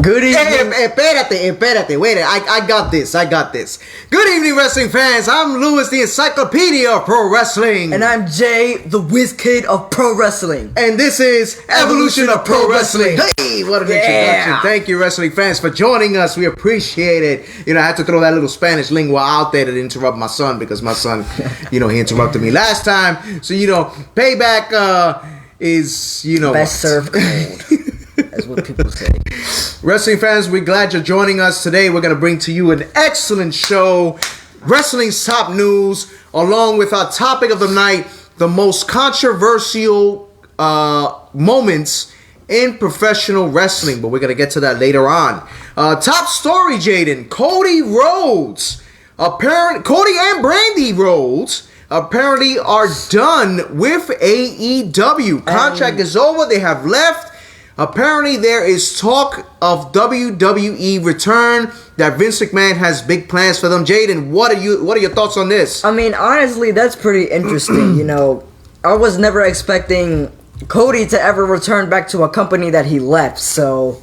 Good evening. Espérate. Wait, I got this. Good evening, wrestling fans. I'm Louis, the encyclopedia of pro wrestling. And I'm Jay, the whiz kid of pro wrestling. And this is Evolution of Pro Wrestling. Hey, what an introduction. Thank you, wrestling fans, for joining us. We appreciate it. You know, I had to throw that little Spanish lingua out there to interrupt my son, because my son, he interrupted me last time. So, payback is, best served cold. That's what people say. Wrestling fans, we're glad you're joining us today. We're going to bring to you an excellent show, wrestling's top news, along with our topic of the night, the most controversial moments in professional wrestling. But we're going to get to that later on. Top story, Jaden. Cody Rhodes, Cody and Brandy Rhodes apparently are done with AEW. Contract is over. They have left. Apparently, there is talk of WWE return, that Vince McMahon has big plans for them. Jaden, what are your thoughts on this? I mean, honestly, that's pretty interesting. I was never expecting Cody to ever return back to a company that he left. So,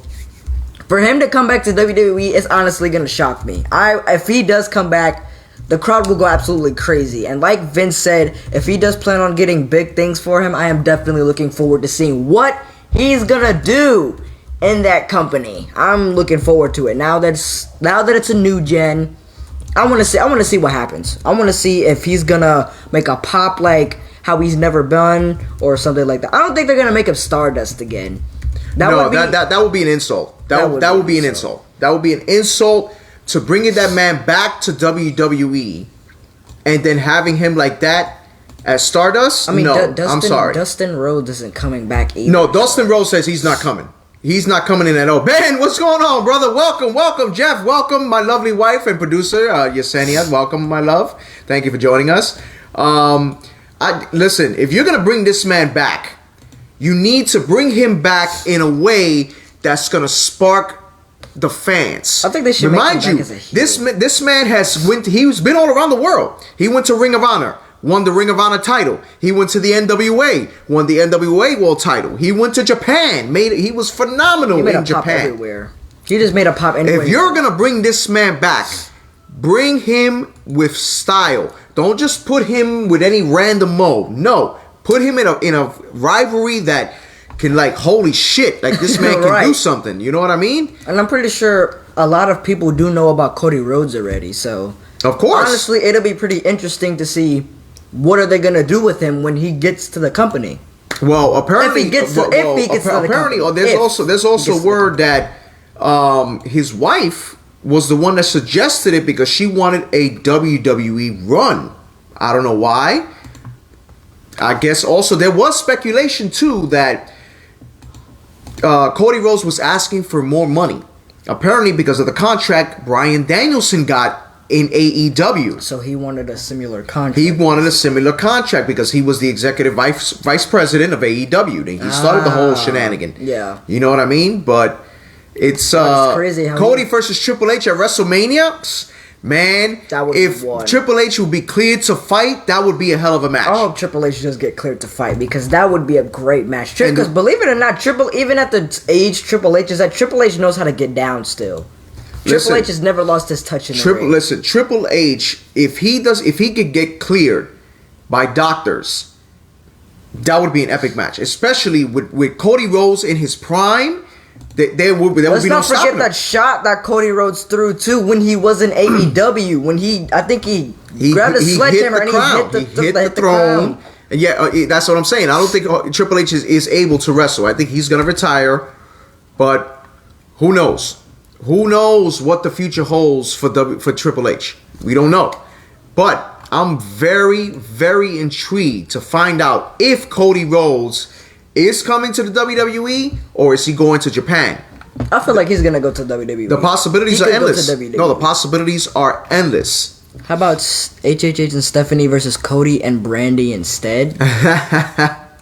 for him to come back to WWE is honestly going to shock me. If he does come back, the crowd will go absolutely crazy. And like Vince said, if he does plan on getting big things for him, I am definitely looking forward to seeing what he's gonna do in that company. I'm looking forward to it. Now that it's a new gen, I want to see what happens. I want to see if he's gonna make a pop like how he's never done or something like that. I don't think they're gonna make him Stardust again. That would be an insult. That would be an insult. That would be an insult to bringing that man back to WWE and then having him like that as Stardust? I mean, no, I'm sorry. Dustin Rhodes isn't coming back either. No, Dustin Rhodes says he's not coming. He's not coming in at all. Ben, what's going on, brother? Welcome. Jeff, welcome. My lovely wife and producer, Yesenia, welcome, my love. Thank you for joining us. Listen, if you're going to bring this man back, you need to bring him back in a way that's going to spark the fans. I think they should remind you. This man he's been all around the world. He went to Ring of Honor. Won the Ring of Honor title. He went to the NWA. Won the NWA World title. He went to Japan. He was phenomenal in Japan. Everywhere. He just made a pop anywhere. If you're going to bring this man back, bring him with style. Don't just put him with any random mo. No. Put him in a rivalry that can, holy shit, this man can do something. You know what I mean? And I'm pretty sure a lot of people do know about Cody Rhodes already, so of course. Honestly, it'll be pretty interesting to see what are they gonna do with him when he gets to the company. Well, apparently, if he gets to the company. There's also word that his wife was the one that suggested it because she wanted a WWE run. I don't know why. I guess also there was speculation too that Cody Rhodes was asking for more money. Apparently, because of the contract Bryan Danielson got in AEW. So he wanted a similar contract. He wanted a similar contract because he was the executive vice president of AEW. He started the whole shenanigan. Yeah. You know what I mean? But it's crazy how Cody versus Triple H at WrestleMania. Man, if Triple H would be cleared to fight, that would be a hell of a match. I hope Triple H does get cleared to fight because that would be a great match. Because believe it or not, even at the age Triple H is at, Triple H knows how to get down still. Triple H has never lost his touch in the ring. Listen, Triple H, if he could get cleared by doctors, that would be an epic match. Especially with Cody Rhodes in his prime, there would be no stopping. Let's not forget that shot that Cody Rhodes threw too when he was in AEW. When I think he grabbed a sledgehammer and he hit the throne. And yeah, that's what I'm saying. I don't think Triple H is able to wrestle. I think he's gonna retire, but who knows? Who knows what the future holds for Triple H? We don't know. But I'm very, very intrigued to find out if Cody Rhodes is coming to the WWE or is he going to Japan. I feel like he's going to go to WWE. The possibilities are endless. No, the possibilities are endless. How about HHH and Stephanie versus Cody and Brandy instead?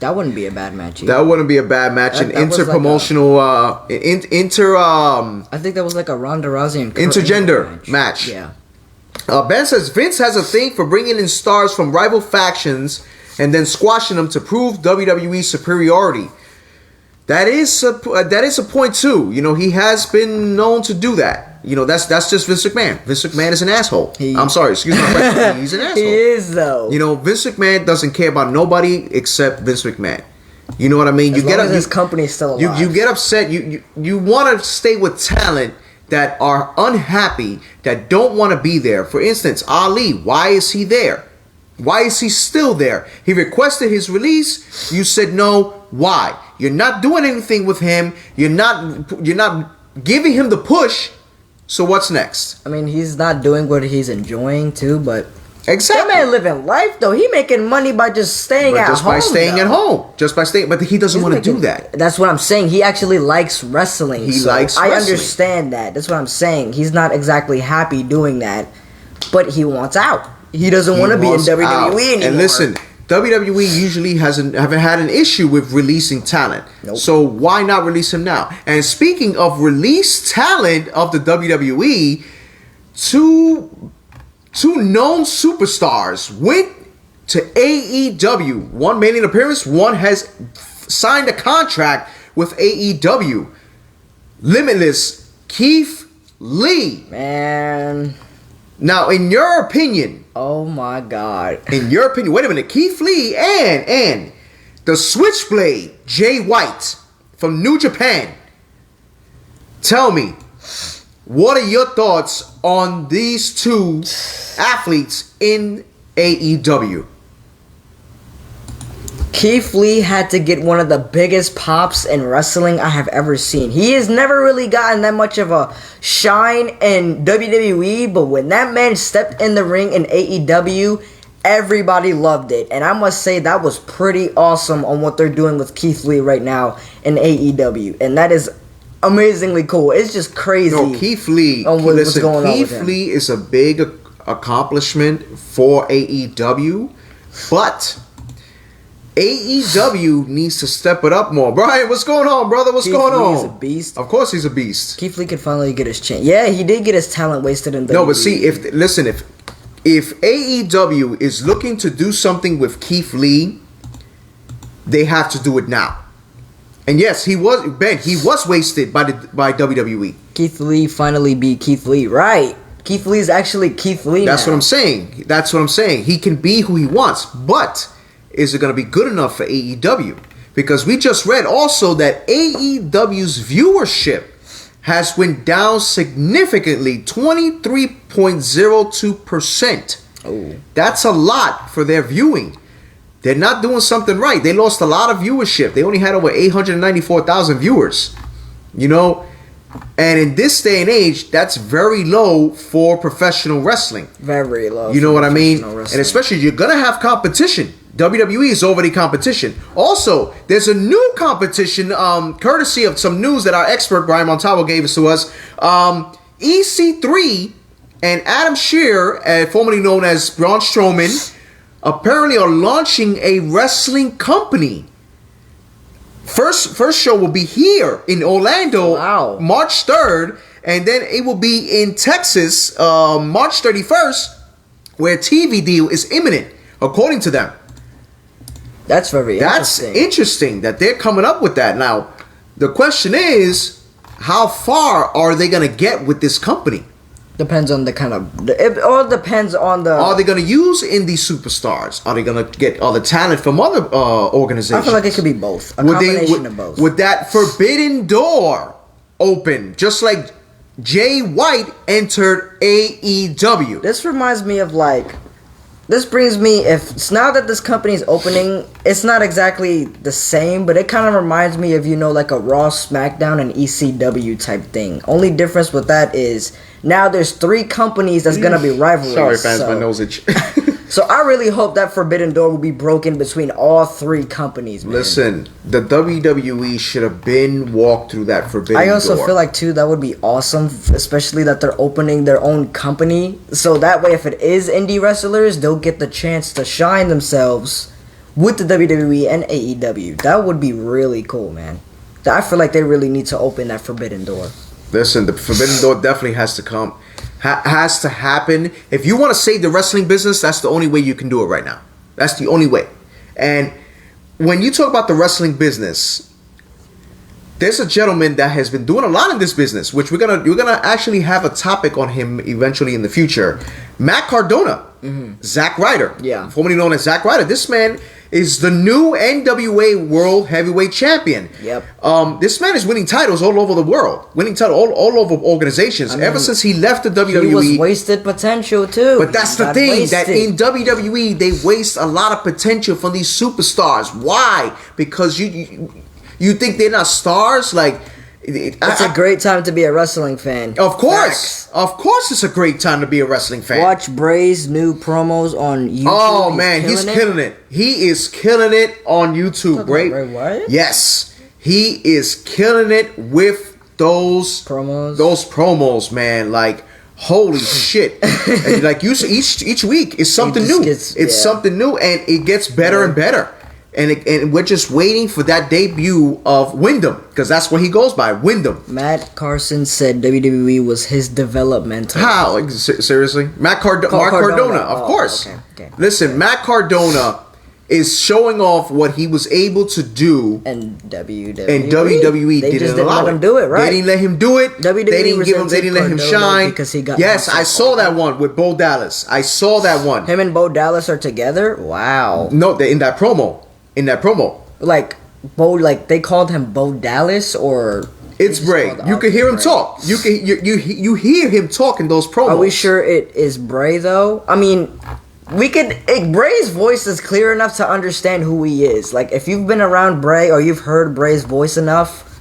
That wouldn't be a bad match either. That wouldn't be a bad match. An inter-promotional, I think that was like a Ronda Rousey and Kurt intergender match. Yeah. Ben says Vince has a thing for bringing in stars from rival factions and then squashing them to prove WWE superiority. That is a point too. You know, he has been known to do that. You know, that's just Vince McMahon. Vince McMahon is an asshole. I'm sorry, excuse my French. He's an asshole. He is though. You know, Vince McMahon doesn't care about nobody except Vince McMahon. You know what I mean? As long as his company is still alive. You get upset. You want to stay with talent that are unhappy, that don't want to be there. For instance, Ali. Why is he there? Why is he still there? He requested his release. You said no. Why? You're not doing anything with him. You're not giving him the push. So what's next? I mean, he's not doing what he's enjoying too, but exactly. That man living life though. He making money by just staying at home. Just by staying at home. Just by staying. But he doesn't want to do that. That's what I'm saying. He actually likes wrestling. He likes wrestling. I understand that. That's what I'm saying. He's not exactly happy doing that, but he wants out. He doesn't want to be in WWE anymore. And listen, WWE usually haven't had an issue with releasing talent. Nope. So why not release him now? And speaking of released talent of the WWE, two known superstars went to AEW. One made an appearance. One has signed a contract with AEW. Limitless Keith Lee. Man. Now, in your opinion, oh my God. In your opinion, wait a minute, Keith Lee and the Switchblade Jay White from New Japan. Tell me, what are your thoughts on these two athletes in AEW? Keith Lee had to get one of the biggest pops in wrestling I have ever seen. He has never really gotten that much of a shine in WWE, but when that man stepped in the ring in AEW, everybody loved it. And I must say that was pretty awesome on what they're doing with Keith Lee right now in AEW. And that is amazingly cool. It's just crazy. No, Keith Lee. What's going on with Keith him. Lee is a big accomplishment for AEW, but AEW needs to step it up more. Brian, what's going on, brother? What's going on? He's a beast. Of course he's a beast. Keith Lee could finally get his chance. Yeah, he did get his talent wasted in WWE. No, but see, if AEW is looking to do something with Keith Lee, they have to do it now. And yes, he was wasted by WWE. Keith Lee finally beat Keith Lee, right? Keith Lee is actually Keith Lee. That's now. what I'm saying. He can be who he wants, but is it going to be good enough for AEW? Because we just read also that AEW's viewership has went down significantly, 23.02%. Oh. That's a lot for their viewing. They're not doing something right. They lost a lot of viewership. They only had over 894,000 viewers. You know, and in this day and age, that's very low for professional wrestling. Very low. You know what I mean? Wrestling. And especially, you're going to have competition. WWE is already competition. Also, there's a new competition, courtesy of some news that our expert Brian Montalvo gave us to us. EC3 and Adam Scherr, formerly known as Braun Strowman, apparently are launching a wrestling company. First show will be here in Orlando, wow, March 3rd, and then it will be in Texas, March 31st, where a TV deal is imminent, according to them. That's very interesting. That's interesting that they're coming up with that. Now, the question is, how far are they going to get with this company? Depends on the kind of... It all depends on the... Are they going to use indie superstars? Are they going to get all the talent from other organizations? I feel like it could be both. A combination of both. Would that forbidden door open, just like Jay White entered AEW? This reminds me of like... This brings me, if now that this company is opening, it's not exactly the same, but it kind of reminds me of, you know, like a Raw, Smackdown, and ECW type thing. Only difference with that is now there's 3 companies that's going to be rivalries. Sorry, fans, my nose itch. So I really hope that forbidden door will be broken between all 3 companies, man. Listen, the WWE should have been walked through that forbidden door. I also feel like, too, that would be awesome, especially that they're opening their own company. So that way, if it is indie wrestlers, they'll get the chance to shine themselves with the WWE and AEW. That would be really cool, man. I feel like they really need to open that forbidden door. Listen, the forbidden door definitely has to come. Has to happen. If you want to save the wrestling business, that's the only way you can do it right now. That's the only way. And when you talk about the wrestling business, there's a gentleman that has been doing a lot in this business, which we're gonna actually have a topic on him eventually in the future. Matt Cardona, Zack Ryder, formerly known as Zack Ryder. This man is the new NWA World Heavyweight Champion. Yep. This man is winning titles all over the world, winning titles all over organizations. Ever since he left the WWE, he was wasted potential too. But that's the thing, that in WWE they waste a lot of potential from these superstars. Why? Because you think they're not stars? Like, it's a great time to be a wrestling fan. Of course. Of course it's a great time to be a wrestling fan. Watch Bray's new promos on YouTube. Oh, man, he's killing it. He is killing it on YouTube, Bray. What? Yes. He is killing it with those promos, man. Like, holy shit. Like, each week is something new. It's something new, and it gets better and better. And we're just waiting for that debut of Wyndham, because that's what he goes by, Wyndham. Matt Carson said WWE was his developmental. How? Like, seriously? Mark Cardona, of course. Okay. Listen, Matt Cardona is showing off what he was able to do. And WWE. And WWE didn't let him do it, right? They didn't let him do it. WWE they didn't let him shine. Because he got yes, I saw that one with Bo Dallas. I saw that one. Him and Bo Dallas are together? Wow. No, in that promo. Like Bo, like they called him Bo Dallas, or it's Bray. You can hear him talk. You hear him talk in those promos. Are we sure it is Bray though? I mean, Bray's voice is clear enough to understand who he is. Like, if you've been around Bray or you've heard Bray's voice enough,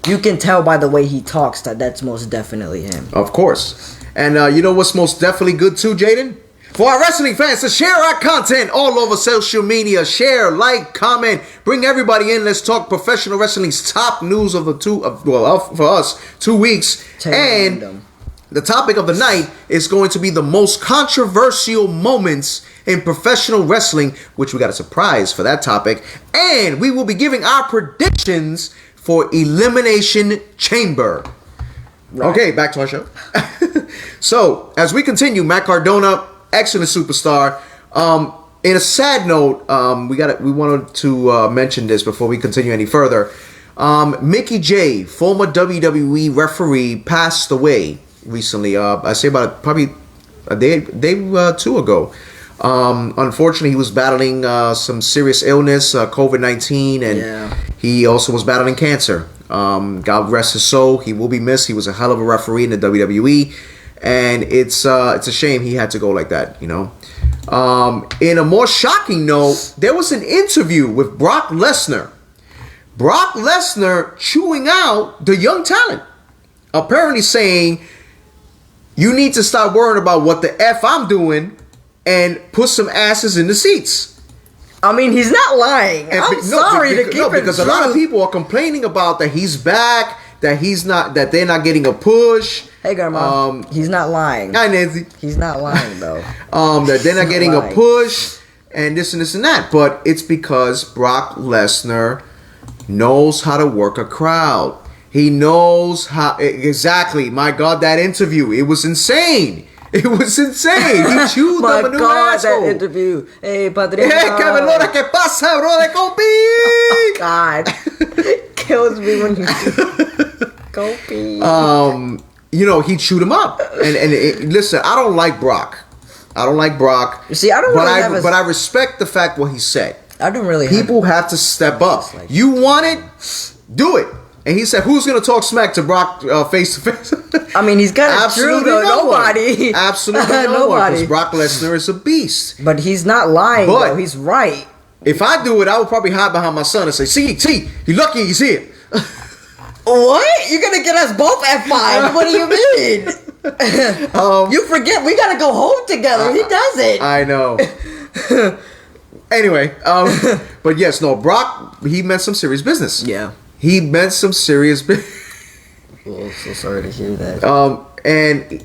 you can tell by the way he talks that that's most definitely him. Of course. And you know what's most definitely good too, Jaden? For our wrestling fans to share our content all over social media. Share, like, comment, bring everybody in. Let's talk professional wrestling's top news of for us, 2 weeks. And the topic of the night is going to be the most controversial moments in professional wrestling, which we got a surprise for that topic. And we will be giving our predictions for Elimination Chamber. Right. Okay, back to our show. So, as we continue, Matt Cardona, excellent superstar. In a sad note, we wanted to mention this before we continue any further. Mickey J, former WWE referee, passed away recently. I say about probably a day two ago. Unfortunately, he was battling some serious illness, COVID-19, and he also was battling cancer. God rest his soul. He will be missed. He was a hell of a referee in the WWE. And it's a shame he had to go like that, you know. In a more shocking note, there was an interview with Brock Lesnar. Brock Lesnar chewing out the young talent. Apparently saying, you need to stop worrying about what the F I'm doing and put some asses in the seats. I mean, he's not lying. I'm sorry to keep it because a lot of people are complaining about that he's back, that they're not getting a push. Hey, Grandma. He's not lying. Hi, Nancy. He's not lying, though. That they're not getting a push and this and this and that. But it's because Brock Lesnar knows how to work a crowd. He knows how exactly. My God, that interview, it was insane. It was insane. He chewed them a new asshole. That interview. Hey, Padrino. Hey, Cabelora, ¿qué pasa, bro? De compi. Oh, God. Kills me when you compi. You know, he chewed him up. And listen, I don't like Brock. You see, I don't really but I respect the fact what he said. I don't really People have to step up. Like, you want it? Do it. And he said, who's going to talk smack to Brock face to face? I mean, he's got absolutely true, though. Nobody. Absolutely no one. Because Brock Lesnar is a beast. But he's not lying, though. He's right. If I do it, I would probably hide behind my son and say, see, you're lucky he's here. What? You're going to get us both F5. What do you mean? You forget, we got to go home together. He does it. I know. Anyway, but yes, no, Brock, he meant some serious business. Yeah. He meant some serious business. Oh, so sorry to hear that. And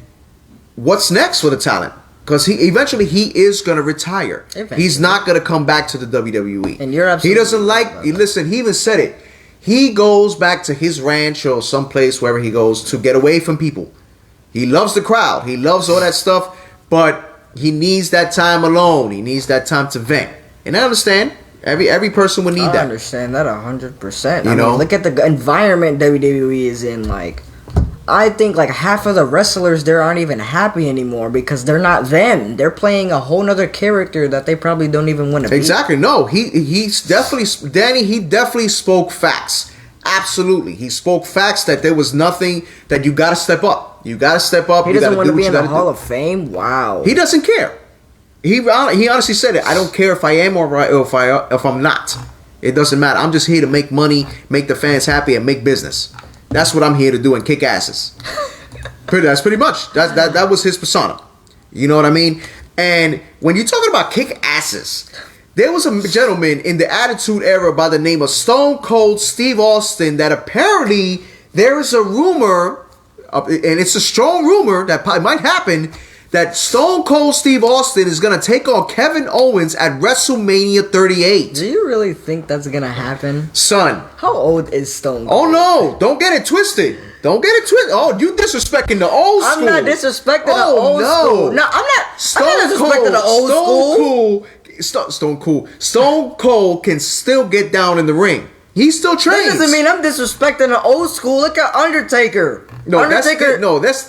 what's next for the talent? Because eventually he is going to retire. Eventually. He's not going to come back to the WWE. And you're absolutely he doesn't like. Listen, he even said it. He goes back to his ranch or someplace wherever he goes to get away from people. He loves the crowd. He loves all that stuff, but he needs that time alone. He needs that time to vent. And I understand. Every person would need I that. understand that 100%. You know? Look at the environment WWE is in. Like, I think like half of the wrestlers there aren't even happy anymore because they're not them. They're playing a whole nother character that they probably don't even want to be. Exactly. No, he's definitely Danny. He definitely spoke facts. Absolutely, he spoke facts that there was nothing that you got to step up. You got to step up. He doesn't want to be in the Hall of Fame. Wow. He doesn't care. He honestly said it. I don't care if I am or if I'm not. It doesn't matter. I'm just here to make money, make the fans happy, and make business. That's what I'm here to do and kick asses. That's pretty much. That was his persona. You know what I mean? And when you're talking about kick asses, there was a gentleman in the Attitude Era by the name of Stone Cold Steve Austin that apparently there is a rumor, and it's a strong rumor that might happen, that Stone Cold Steve Austin is going to take on Kevin Owens at WrestleMania 38. Do you really think that's going to happen? Son. How old is Stone Cold? Oh, no. Don't get it twisted. Don't get it twisted. Oh, you disrespecting the old school. I'm not disrespecting the old school. No, I'm not disrespecting the old school. Stone Cold can still get down in the ring. He still trains. That doesn't mean I'm disrespecting the old school. Look at Undertaker. No, that's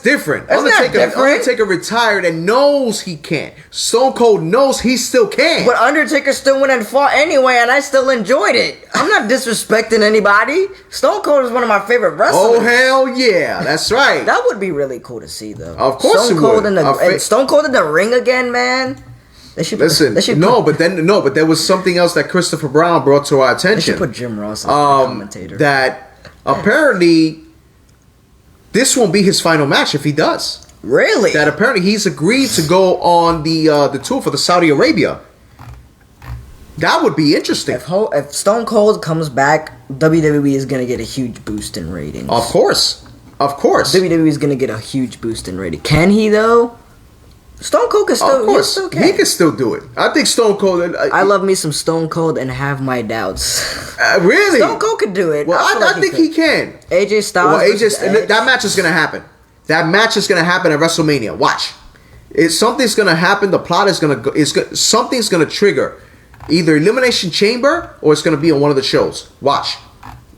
different. That's not different. Undertaker retired and knows he can't. Stone Cold knows he still can. But Undertaker still went and fought anyway, and I still enjoyed it. I'm not disrespecting anybody. Stone Cold is one of my favorite wrestlers. Oh, hell yeah. That's right. That would be really cool to see, though. Of course Stone Cold and Stone Cold in the ring again, man. But there was something else that Christopher Brown brought to our attention. They should put Jim Ross as the commentator. That apparently this won't be his final match if he does. Really? That apparently he's agreed to go on the tour for the Saudi Arabia. That would be interesting. If Stone Cold comes back, WWE is gonna get a huge boost in ratings. Of course. WWE is gonna get a huge boost in ratings. Can he though? Stone Cold can still. Of course, he can still do it. I think Stone Cold. I love me some Stone Cold and have my doubts. Really? Stone Cold can do it. Well, I think he can. AJ Styles. That match is gonna happen. That match is gonna happen at WrestleMania. Watch. Something's gonna happen. The plot is gonna go. Something's gonna trigger either Elimination Chamber or it's gonna be on one of the shows. Watch.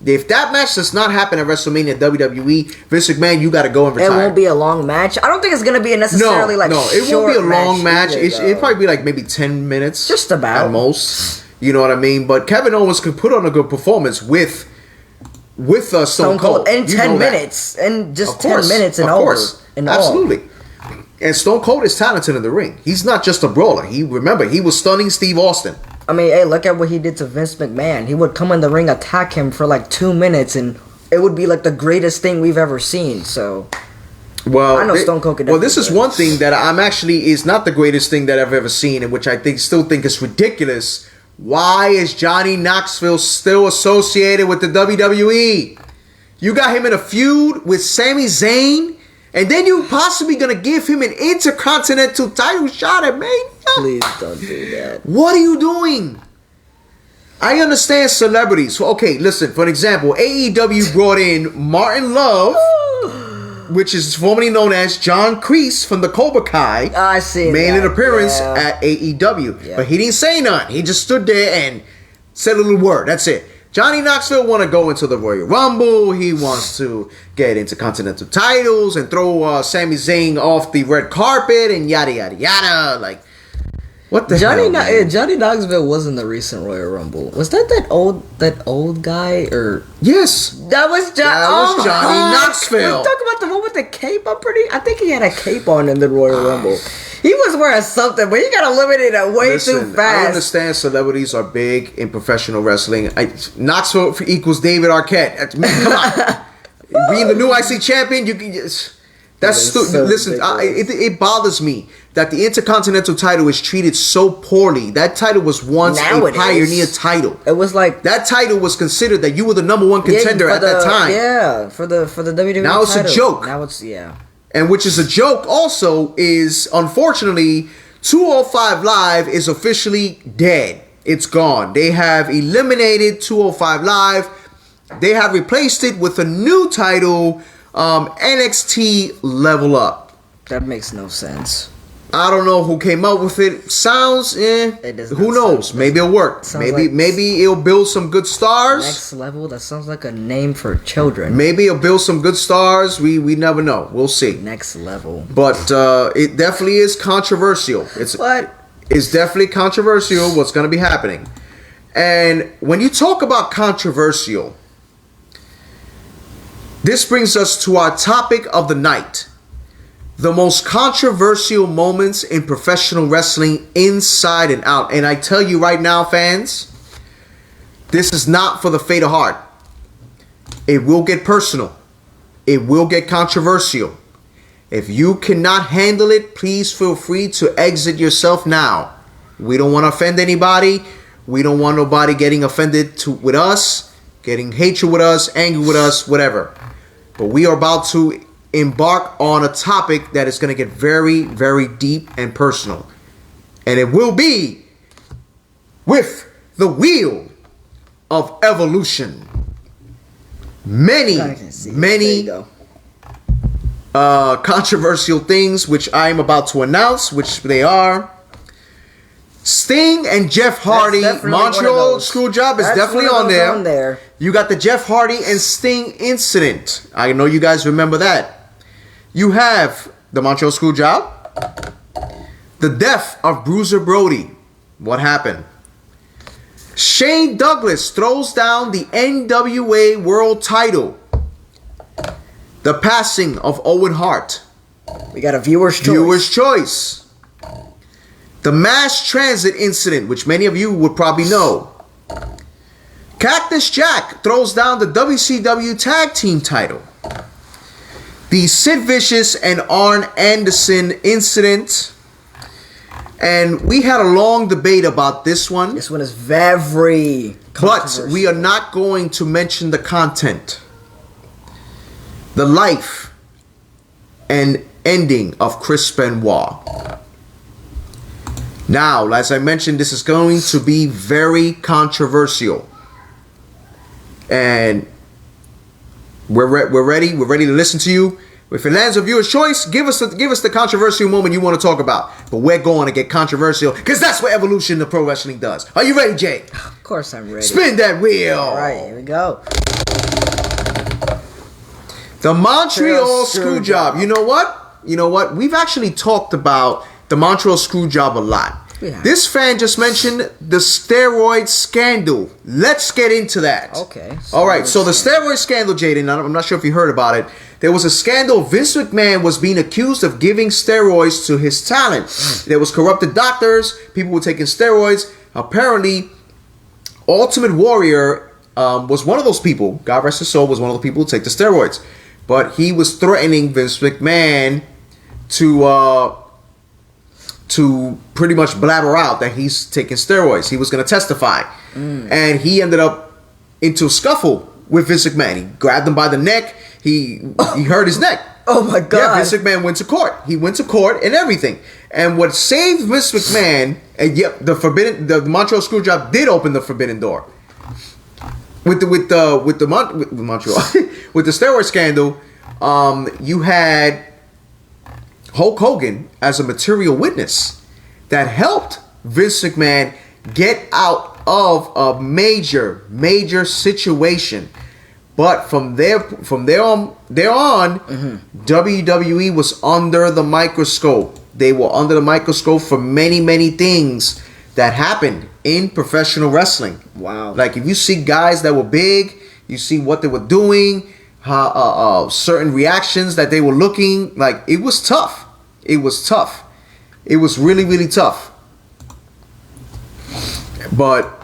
If that match does not happen at WrestleMania WWE, Vince McMahon, you got to go and retire. It won't be a long match. I don't think it's going to be necessarily it won't be a long match. It'll probably be like maybe 10 minutes. Just about. At most. You know what I mean? But Kevin Owens could put on a good performance with Stone Cold. In 10 minutes. And just 10 minutes and over. Absolutely. And Stone Cold is talented in the ring. He's not just a brawler. He was stunning Steve Austin. I mean, hey, look at what he did to Vince McMahon. He would come in the ring, attack him for like 2 minutes, and it would be like the greatest thing we've ever seen. So, I know Stone Cold could. Well, this is one thing that I'm actually is not the greatest thing that I've ever seen, and which I still think is ridiculous. Why is Johnny Knoxville still associated with the WWE? You got him in a feud with Sami Zayn. And then you possibly gonna give him an intercontinental title shot at Mania? Please don't do that. What are you doing? I understand celebrities. Okay, listen. For example, AEW brought in Martin Love, which is formerly known as John Kreese from the Cobra Kai. I see. Made an appearance at AEW, but he didn't say nothing. He just stood there and said a little word. That's it. Johnny Knoxville want to go into the Royal Rumble. He wants to get into Continental titles and throw Sami Zayn off the red carpet and yada yada yada. Like, what the hell? Johnny Knoxville was in the recent Royal Rumble. Was that old guy or? Yes, that was Johnny Knoxville. Talk about the one with the cape. I think he had a cape on in the Royal Rumble. He was wearing something, but he got eliminated way too fast. I understand celebrities are big in professional wrestling. Knoxville equals David Arquette. Man, come on. Being the new IC champion, you can just... That's stupid. Listen, it bothers me that the Intercontinental title is treated so poorly. That title was once a pioneer title. It was like... That title was considered that you were the number one contender at that time. Yeah, for the WWE Now it's title. a joke. Now it's, yeah. And which is a joke also is, unfortunately, 205 Live is officially dead. It's gone. They have eliminated 205 Live. They have replaced it with a new title, NXT Level Up. That makes no sense. I don't know who came up with it. Sounds, It does who not knows? sound- Maybe it'll work. Maybe it'll build some good stars. Next level. That sounds like a name for children. Maybe it'll build some good stars. We never know. We'll see. Next level. But it definitely is controversial. It's definitely controversial what's going to be happening. And when you talk about controversial, this brings us to our topic of the night. The most controversial moments in professional wrestling inside and out. And I tell you right now, fans, this is not for the faint of heart. It will get personal. It will get controversial. If you cannot handle it, please feel free to exit yourself now. We don't want to offend anybody. We don't want nobody getting offended with us, getting hatred with us, angry with us, whatever. But we are about to embark on a topic that is going to get very, very deep and personal. And it will be with the wheel of evolution. Many controversial things which I am about to announce, which they are. Sting and Jeff Hardy, Montreal Screwjob is definitely on there. You got the Jeff Hardy and Sting incident. I know you guys remember that. You have the Montreal Screwjob, the death of Bruiser Brody. What happened? Shane Douglas throws down the NWA World Title. The passing of Owen Hart. We got a viewer's choice. Viewer's choice. The mass transit incident, which many of you would probably know. Cactus Jack throws down the WCW Tag Team title. The Sid Vicious and Arn Anderson incident. And we had a long debate about this one. This one is very controversial. But we are not going to mention the content. The life and ending of Chris Benoit. Now, as I mentioned, this is going to be very controversial. And we're ready. We're ready to listen to you. If it lands a viewer's choice, give us the controversial moment you want to talk about. But we're going to get controversial because that's what evolution of pro wrestling does. Are you ready, Jay? Of course I'm ready. Spin that wheel. All right, here we go. The Montreal Screwjob. You know what? We've actually talked about the Montreal Screwjob a lot. Yeah. This fan just mentioned the Steroid Scandal. Let's get into that. Okay. All right. So the Steroid Scandal, Jaden, I'm not sure if you heard about it. There was a scandal. Vince McMahon was being accused of giving steroids to his talent. There was corrupted doctors. People were taking steroids. Apparently, Ultimate Warrior was one of those people. God rest his soul, was one of the people who take the steroids. But he was threatening Vince McMahon to pretty much blabber out that he's taking steroids. He was going to testify. And he ended up into a scuffle with Vince McMahon. He grabbed him by the neck. He hurt his neck. Oh my God. Yeah, Vince McMahon went to court. He went to court and everything. And what saved Vince McMahon, and yep, the Montreal Screwjob did open the forbidden door. With the Montreal with the steroid scandal, you had Hulk Hogan as a material witness that helped Vince McMahon get out of a major situation. But from there on, WWE was under the microscope. They were under the microscope for many things that happened in professional wrestling. Wow. Like if you see guys that were big, you see what they were doing, certain reactions that they were looking, like it was tough. It was tough. It was really tough. But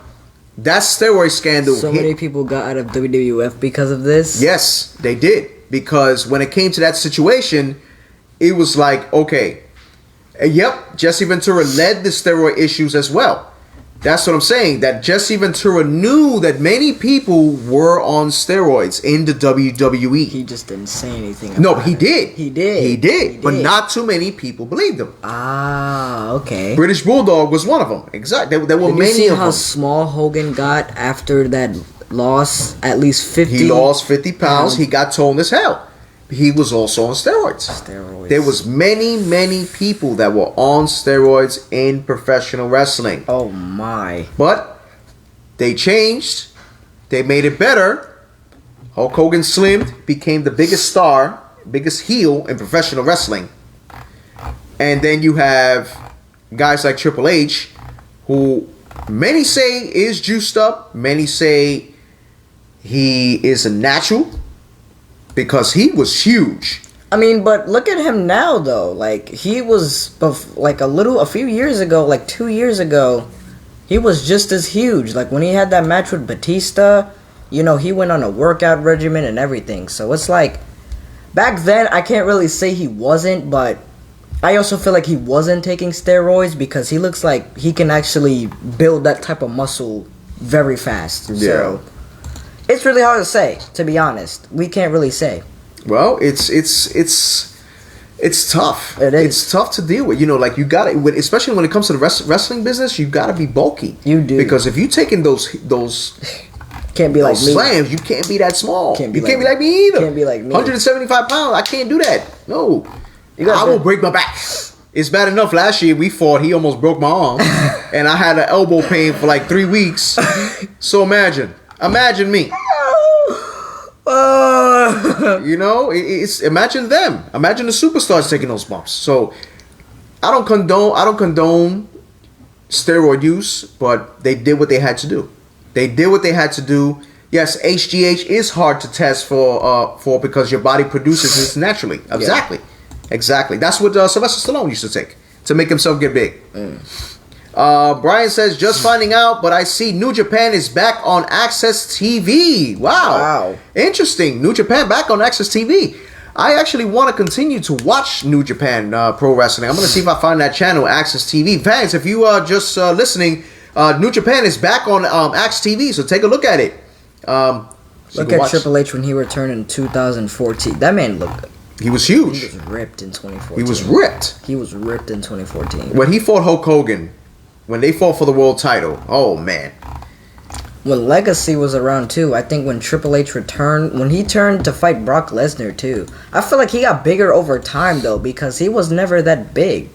that steroid scandal. So many people got out of WWF because of this? Yes, they did. Because when it came to that situation, it was like, okay, yep, Jesse Ventura led the steroid issues as well. That's what I'm saying. That Jesse Ventura knew that many people were on steroids in the WWE. He just didn't say anything No, about he it. did. He did. He did. But not too many people believed him. Ah, okay. British Bulldog was one of them. Exactly. There were Did many you see of how them. small Hogan got after that loss? At least 50. He lost 50 pounds. He got toned as hell. he was also on steroids. There was many people that were on steroids in professional wrestling. Oh my. But they changed. They made it better. Hulk Hogan slimmed, became the biggest star, biggest heel in professional wrestling. And then you have guys like Triple H, who many say is juiced up. Many say he is a natural because he was huge. I mean, but look at him now, though. Like, he was, like, a few years ago, like 2 years ago, he was just as huge. Like, when he had that match with Batista, you know, he went on a workout regimen and everything. So it's like, back then, I can't really say he wasn't, but I also feel like he wasn't taking steroids because he looks like he can actually build that type of muscle very fast. Yeah. So it's really hard to say, to be honest. We can't really say. Well, it's tough. It is. It's tough to deal with. You know, like you got to, especially when it comes to the wrestling business, you got to be bulky. You do, because if you taking those can't be like me. slams, you can't be that small. Can't be you like can't be like me either. Can't be like me. 175 pounds, I can't do that. No, I will break my back. It's bad enough last year we fought. He almost broke my arm, and I had an elbow pain for like 3 weeks. So imagine me. You know, it's imagine them. Imagine the superstars taking those bumps. So I don't condone steroid use, but they did what they had to do. Yes, HGH is hard to test for because your body produces this naturally. Exactly. That's what Sylvester Stallone used to take to make himself get big. Brian says, just finding out, but I see New Japan is back on Access TV. Wow. Interesting. New Japan back on Access TV. I actually want to continue to watch New Japan Pro Wrestling. I'm going to see if I find that channel, Access TV. Fans, if you are just listening, New Japan is back on Access TV, so take a look at it. Look at Triple H when he returned in 2014. That man looked... He was huge. He was ripped in 2014. He was ripped. He was ripped in 2014. When he fought Hulk Hogan, when they fought for the world title, oh man. When Legacy was around too, I think when Triple H returned, when he turned to fight Brock Lesnar too, I feel like he got bigger over time though because he was never that big.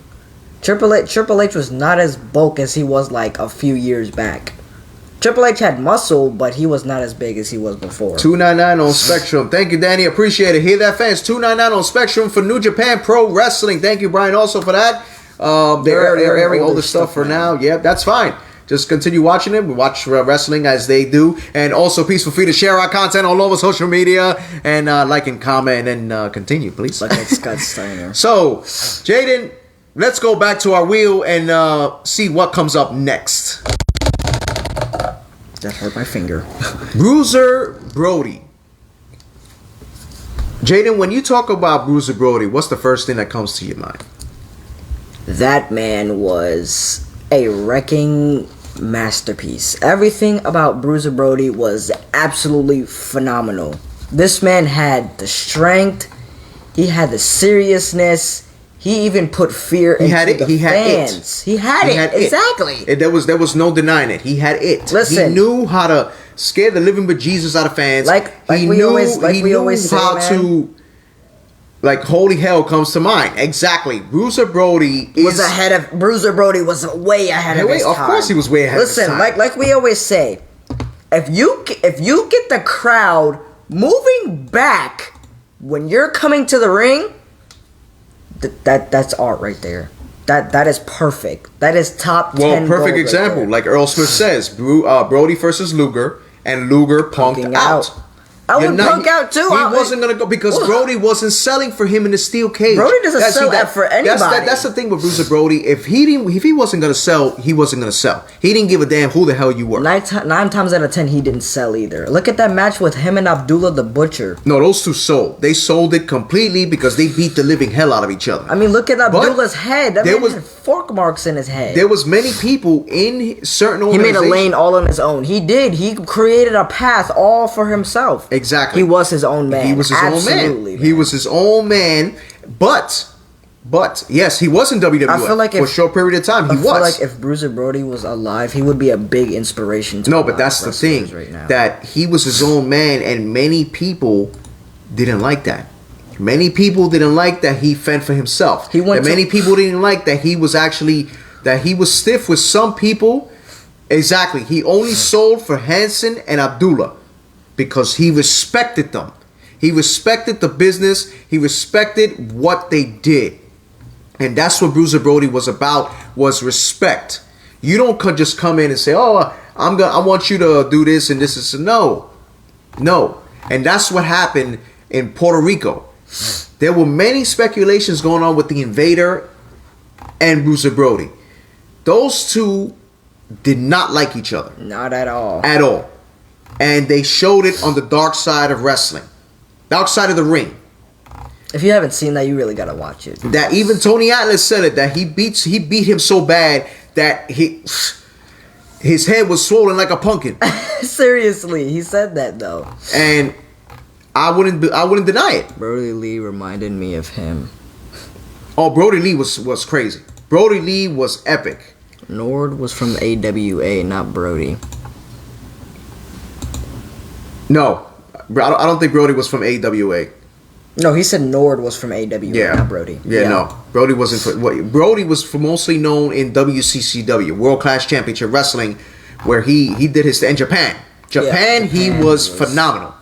Triple H was not as bulk as he was like a few years back. Triple H had muscle, but he was not as big as he was before. 299 on Spectrum. Thank you, Danny. Appreciate it. Hear that, fans? 299 on Spectrum for New Japan Pro Wrestling. Thank you, Brian, also for that. They're airing older stuff for now. Yeah, that's fine. Just continue watching it. We watch wrestling as they do. And also, please feel free to share our content all over social media. And like and comment and continue, please. Like Scott Steiner. So, Jaden, let's go back to our wheel and see what comes up next. That hurt my finger. Bruiser Brody. Jaden, when you talk about Bruiser Brody, what's the first thing that comes to your mind? That man was a wrecking masterpiece. Everything about Bruiser Brody was absolutely phenomenal. This man had the strength. He had the seriousness. He even put fear into the fans. He had it. Exactly. There was no denying it. He had it. Listen. He knew how to scare the living bejesus out of fans. He knew how to... Like, holy hell comes to mind. Exactly. Bruiser Brody was way ahead of his time. Of course he was way ahead of his time. Listen, like we always say, if you get the crowd moving back when you're coming to the ring, that's art right there. That is perfect. That is top 10. Well, perfect example. Right, like Earl Smith says, Brody versus Luger, and Luger punked out. I would punk out too. He wasn't gonna go because Brody wasn't selling for him in the steel cage. Brody doesn't sell that for anybody. That's the thing with Bruiser Brody. If he wasn't gonna sell, he wasn't gonna sell. He didn't give a damn who the hell you were. 9 times out of 10, he didn't sell either. Look at that match with him and Abdullah the Butcher. No, those two sold. They sold it completely because they beat the living hell out of each other. I mean, look at Abdullah's head. That man had fork marks in his head. There was many people in certain organizations. He made a lane all on his own. He did. He created a path all for himself. Exactly. He was his own man. He was his own man. He was his own man. But yes, he was in WWF I feel like for a short period of time. I feel like if Bruiser Brody was alive, he would be a big inspiration to but that's the thing. Right now. That he was his own man, and many people didn't like that. Many people didn't like that he fend for himself. Many people didn't like that he was stiff with some people. Exactly. He only sold for Hanson and Abdullah because he respected them. He respected the business. He respected what they did. And that's what Bruiser Brody was about, was respect. You don't just come in and say, "Oh, I want you to do this and this is no." And that's what happened in Puerto Rico. There were many speculations going on with the Invader and Bruiser Brody. Those two did not like each other. Not at all. At all. And they showed it on the dark side of wrestling. Dark side of the ring. If you haven't seen that, you really gotta watch it. That even Tony Atlas said it, that he beat him so bad that his head was swollen like a pumpkin. Seriously, he said that though. And I wouldn't deny it. Brody Lee reminded me of him. Oh, Brody Lee was crazy. Brody Lee was epic. Nord was from AWA, not Brody. No, I don't think Brody was from AWA. No, he said Nord was from AWA, not Brody. Yeah, no. Brody wasn't. Brody was mostly known in WCCW, World Class Championship Wrestling, where he did his in Japan. Japan, he was phenomenal.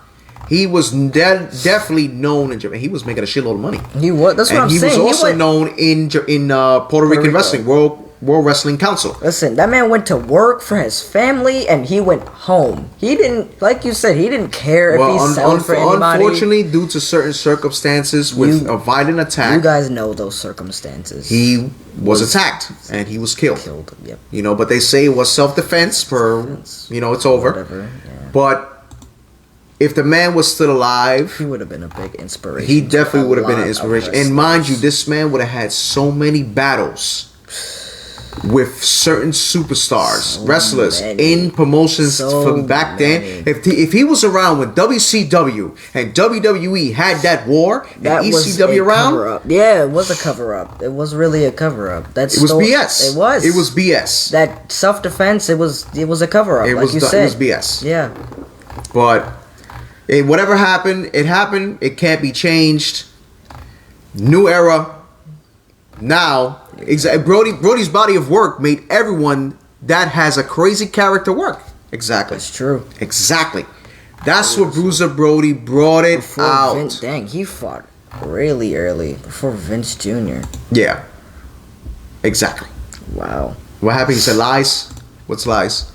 He was definitely known in Japan. He was making a shitload of money. He was. That's what I'm saying. He was also known in Puerto Rican Wrestling, World Wrestling Council. Listen, that man went to work for his family and he went home. He didn't, like you said, he didn't care if he sold for anybody. Unfortunately, due to certain circumstances with a violent attack. You guys know those circumstances. He was attacked and he was killed. Yep. You know, but they say it was self-defense it's over. Whatever, yeah. But if the man was still alive, he would have been a big inspiration. He definitely would have been an inspiration. And mind you, this man would have had so many battles with certain superstars, wrestlers in promotions from back then. If he was around when WCW and WWE had that war and ECW around, yeah, it was a cover up. It was really a cover up. It was BS. It was BS. That self defense. It was a cover up. Like you said, it was BS. Yeah, but whatever happened, it happened. It can't be changed. New era. Now, Brody's body of work made everyone that has a crazy character work. Exactly. That's true. Exactly. That's what Bruiser Brody brought it out. He fought really early before Vince Jr. Yeah. Exactly. Wow. What happened? He said lies. What's lies?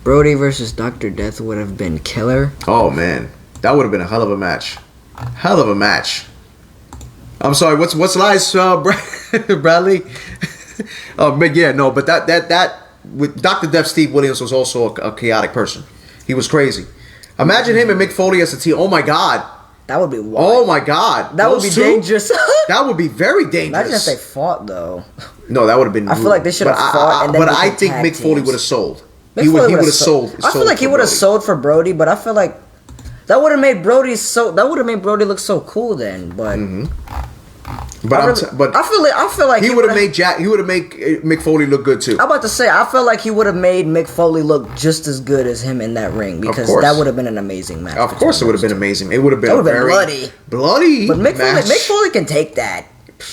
Brody versus Dr. Death would have been killer. Oh man, that would have been a hell of a match. Hell of a match. I'm sorry. What's lies, Bradley? But yeah, no. But that with Dr. Death, Steve Williams was also a chaotic person. He was crazy. Imagine him and Mick Foley as a team. Oh my God. That would be wild. Oh my God. That would be dangerous. That would be very dangerous. Imagine if they fought though. No, that would have been. I feel like they should have fought. But I think Mick Foley would have sold. He would have sold. I feel like he would have sold for Brody, but I feel like that would have made Brody look so cool then. But but I feel like he would have made Mick Foley look good too. I'm about to say I feel like he would have made Mick Foley look just as good as him in that ring because that would have been an amazing match. Of course, it would have been amazing. It would have been bloody. But Mick Foley can take that.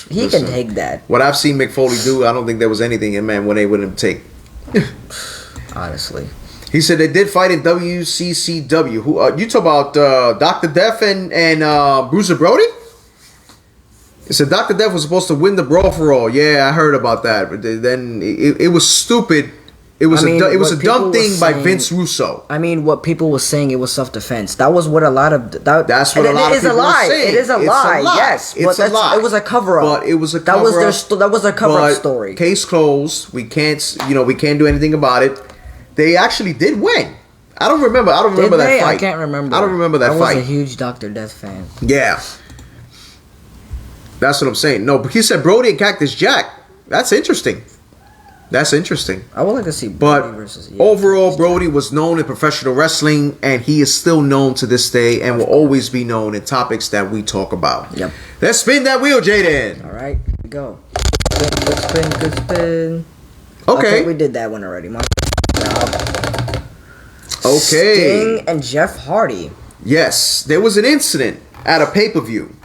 He can take that. What I've seen Mick Foley do, I don't think there was anything in man when they wouldn't take. Honestly, he said they did fight in WCCW. Who you talk about? Dr. Death and Bruiser Brody. He said Dr. Death was supposed to win the brawl for all. Yeah, I heard about that. But then it was stupid. It was a dumb thing by Vince Russo. I mean, what people were saying, it was self-defense. That was what a lot of that's what a lot of people were saying. It is a lie. Yes, it's a lie. It was a cover-up. But it was a cover-up. That was a cover-up story. Case closed. We can't do anything about it. They actually did win. I don't remember that fight. I can't remember. I don't remember that fight. I was a huge Dr. Death fan. Yeah. That's what I'm saying. No, but he said Brody and Cactus Jack. That's interesting. I would like to see Brody versus. Yeah, overall, Brody was known in professional wrestling, and he is still known to this day, and will always be known in topics that we talk about. Yep. Let's spin that wheel, Jaden. All right, here we go. Good spin. Okay. We did that one already. My job. Okay. Sting and Jeff Hardy. Yes, there was an incident at a pay-per-view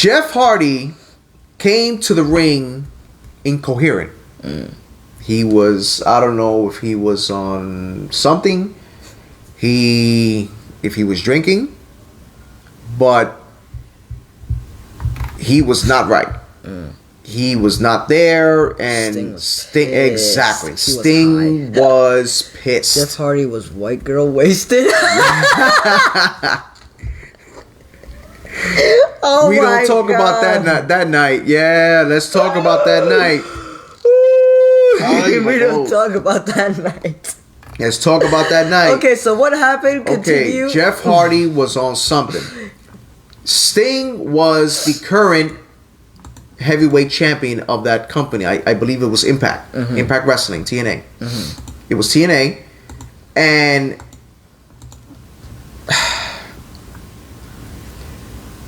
Jeff Hardy came to the ring incoherent. He was, I don't know if he was on something, if he was drinking, but he was not right. He was not there, and Sting was pissed. Jeff Hardy was white girl wasted. Oh, we don't talk about that night. Yeah, let's talk about that night. We don't talk about that night. Let's talk about that night. Okay, so what happened? Continue. Okay, Jeff Hardy was on something. Sting was the current heavyweight champion of that company. I believe it was Impact. Impact Wrestling, TNA. It was TNA. And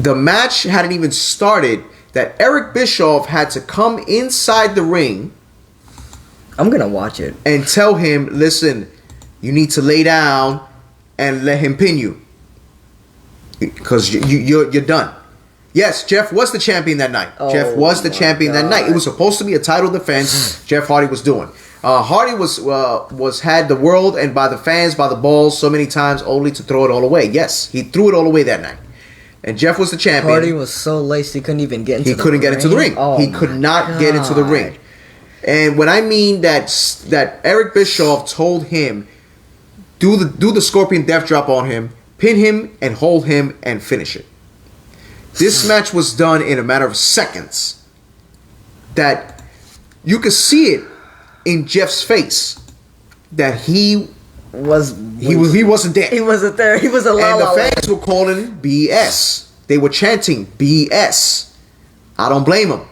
the match hadn't even started that Eric Bischoff had to come inside the ring. I'm going to watch it. And tell him, listen, you need to lay down and let him pin you. Because you're done. Yes, Jeff was the champion that night. Jeff was the champion that night. It was supposed to be a title defense. Jeff Hardy was doing. Hardy was had the world and by the fans, by the balls so many times only to throw it all away. Yes, he threw it all away that night. And Jeff was the champion. Hardy was so laced he couldn't even get into the ring. He couldn't get into the ring. He could not get into the ring. And when I mean that Eric Bischoff told him, do the Scorpion Death Drop on him, pin him and hold him and finish it. This match was done in a matter of seconds. That you could see it in Jeff's face that he wasn't there. He wasn't there. He was a and the fans were calling BS. They were chanting BS. I don't blame them.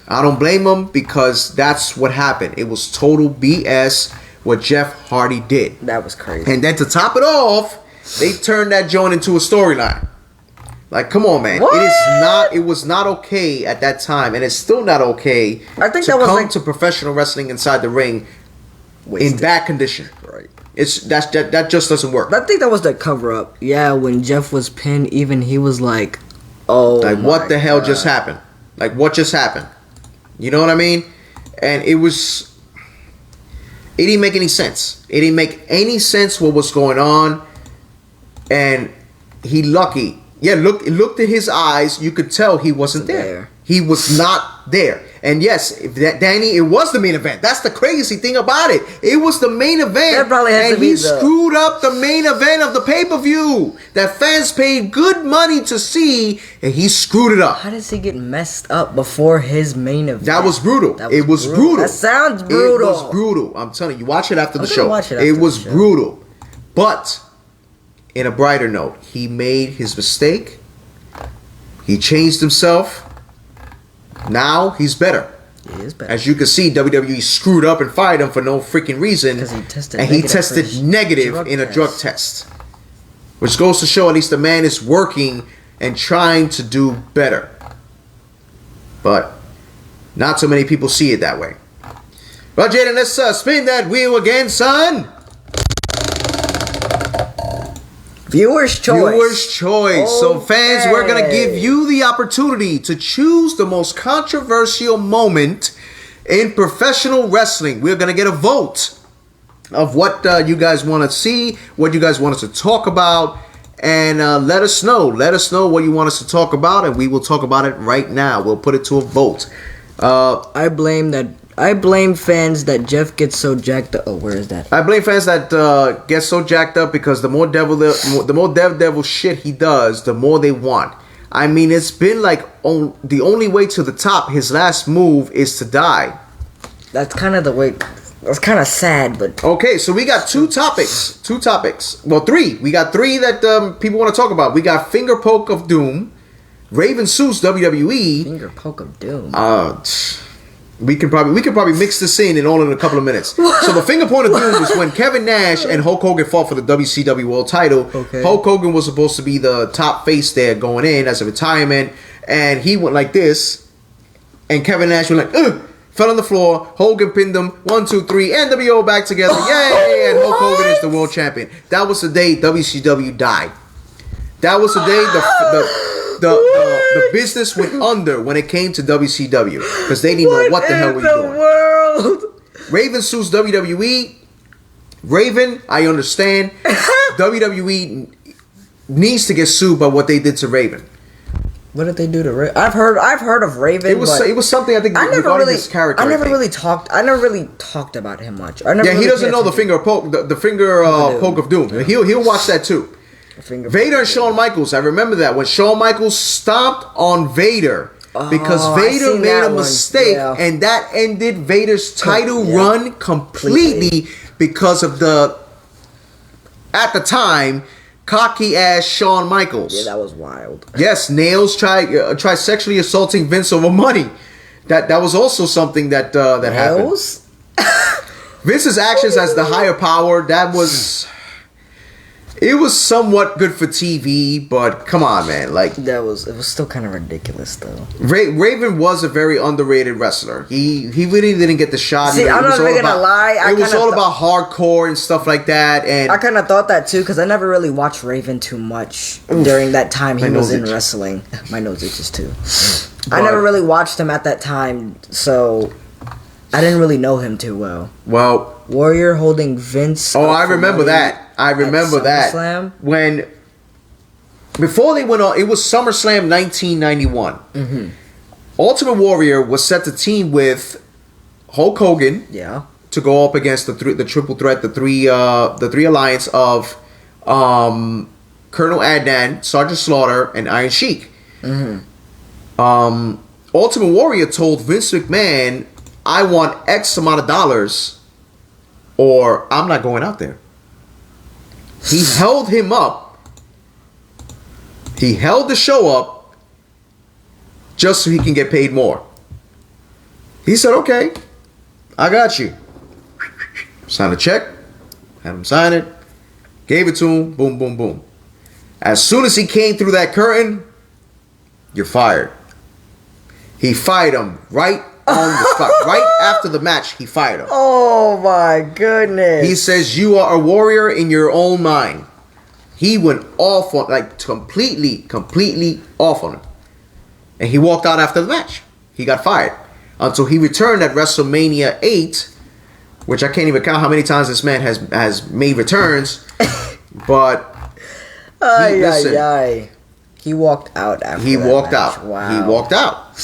I don't blame them because that's what happened. It was total BS what Jeff Hardy did. That was crazy. And then to top it off, they turned that joint into a storyline. Like, come on, man. What? It was not okay at that time, and it's still not okay to professional wrestling inside the ring in bad condition. Right. That just doesn't work. I think that was the cover up. Yeah, when Jeff was pinned, even he was like, "Oh, like what the hell just happened? Like what just happened?" You know what I mean? And it didn't make any sense. It didn't make any sense what was going on. And he lucky. Yeah, looked in his eyes. You could tell he wasn't there. He was not there. And yes, Danny, it was the main event. That's the crazy thing about it. It was the main event. That probably had to be he screwed up the main event of the pay-per-view that fans paid good money to see, and he screwed it up. How does he get messed up before his main event? That was brutal. It was brutal. That sounds brutal. It was brutal. I'm telling you, watch it after the show. It was brutal. But in a brighter note, he made his mistake. He changed himself. Now he's better. He is better. As you can see, WWE screwed up and fired him for no freaking reason. Because he tested negative in a drug test. Which goes to show at least the man is working and trying to do better. But not so many people see it that way. Well, Jaden, let's spin that wheel again, son. Viewer's choice. Okay. So fans, we're going to give you the opportunity to choose the most controversial moment in professional wrestling. We're going to get a vote of what you guys want to see, what you guys want us to talk about, and let us know. Let us know what you want us to talk about, and we will talk about it right now. We'll put it to a vote. I blame fans that Jeff gets so jacked up. Oh, where is that? I blame fans that get so jacked up because the more devil shit he does, the more they want. I mean, it's been like the only way to the top. His last move is to die. That's kind of the way. That's kind of sad, but okay. So we got two topics. Well, three. We got three that people want to talk about. We got Finger Poke of Doom, Raven sues WWE. Finger Poke of Doom. We could probably mix this in a couple of minutes. So the finger point of doom was when Kevin Nash and Hulk Hogan fought for the WCW World Title. Okay. Hulk Hogan was supposed to be the top face there going in as a retirement, and he went like this, and Kevin Nash went like, ugh, fell on the floor. Hogan pinned him. 1, 2, 3. NWO back together. Yay! And Hulk Hogan is the world champion. That was the day WCW died. That was the day the business went under when it came to WCW because they didn't know what the hell we were doing. World? Raven sues WWE. Raven, I understand. WWE needs to get sued by what they did to Raven. What did they do to Raven? I've heard of Raven. It was something I think regarding this character. I never really talked about him much. He doesn't know the finger poke poke of doom. He'll watch that too. Vader and Shawn Michaels. I remember that when Shawn Michaels stomped on Vader because Vader made a mistake, and that ended Vader's title run completely because of at the time, cocky ass Shawn Michaels. Yeah, that was wild. Yes, Nails tried sexually assaulting Vince over money. That was also something that Nails? happened. Vince's actions as the higher power, it was somewhat good for TV, but come on, man, it was still kind of ridiculous though. Raven was a very underrated wrestler. He really didn't get the shot. See, I'm not even gonna lie. It was all about hardcore and stuff like that, and I kind of thought that too because I never really watched Raven too much during that time he was in wrestling. My nose itches too. I never really watched him at that time, so I didn't really know him too well. Well, Warrior holding Vince. Oh, I remember that. I remember that. SummerSlam? Before they went on, it was SummerSlam 1991. Mm-hmm. Ultimate Warrior was set to team with Hulk Hogan. Yeah. To go up against the triple threat, the three alliance of Colonel Adnan, Sergeant Slaughter, and Iron Sheik. Mm-hmm. Ultimate Warrior told Vince McMahon, "I want X amount of dollars, or I'm not going out there." He held him up. He held the show up just so he can get paid more. He said, "Okay, I got you." Signed a check, had him sign it, gave it to him, boom, boom, boom. As soon as he came through that curtain, you're fired. He fired him right on the spot. Right after the match, he fired him. Oh my goodness. He says, "You are a warrior in your own mind." He went off on, completely off on him. And he walked out after the match. He got fired. Until he returned at WrestleMania 8, which I can't even count how many times this man has made returns. But he walked out after He walked match. out. Wow. He walked out.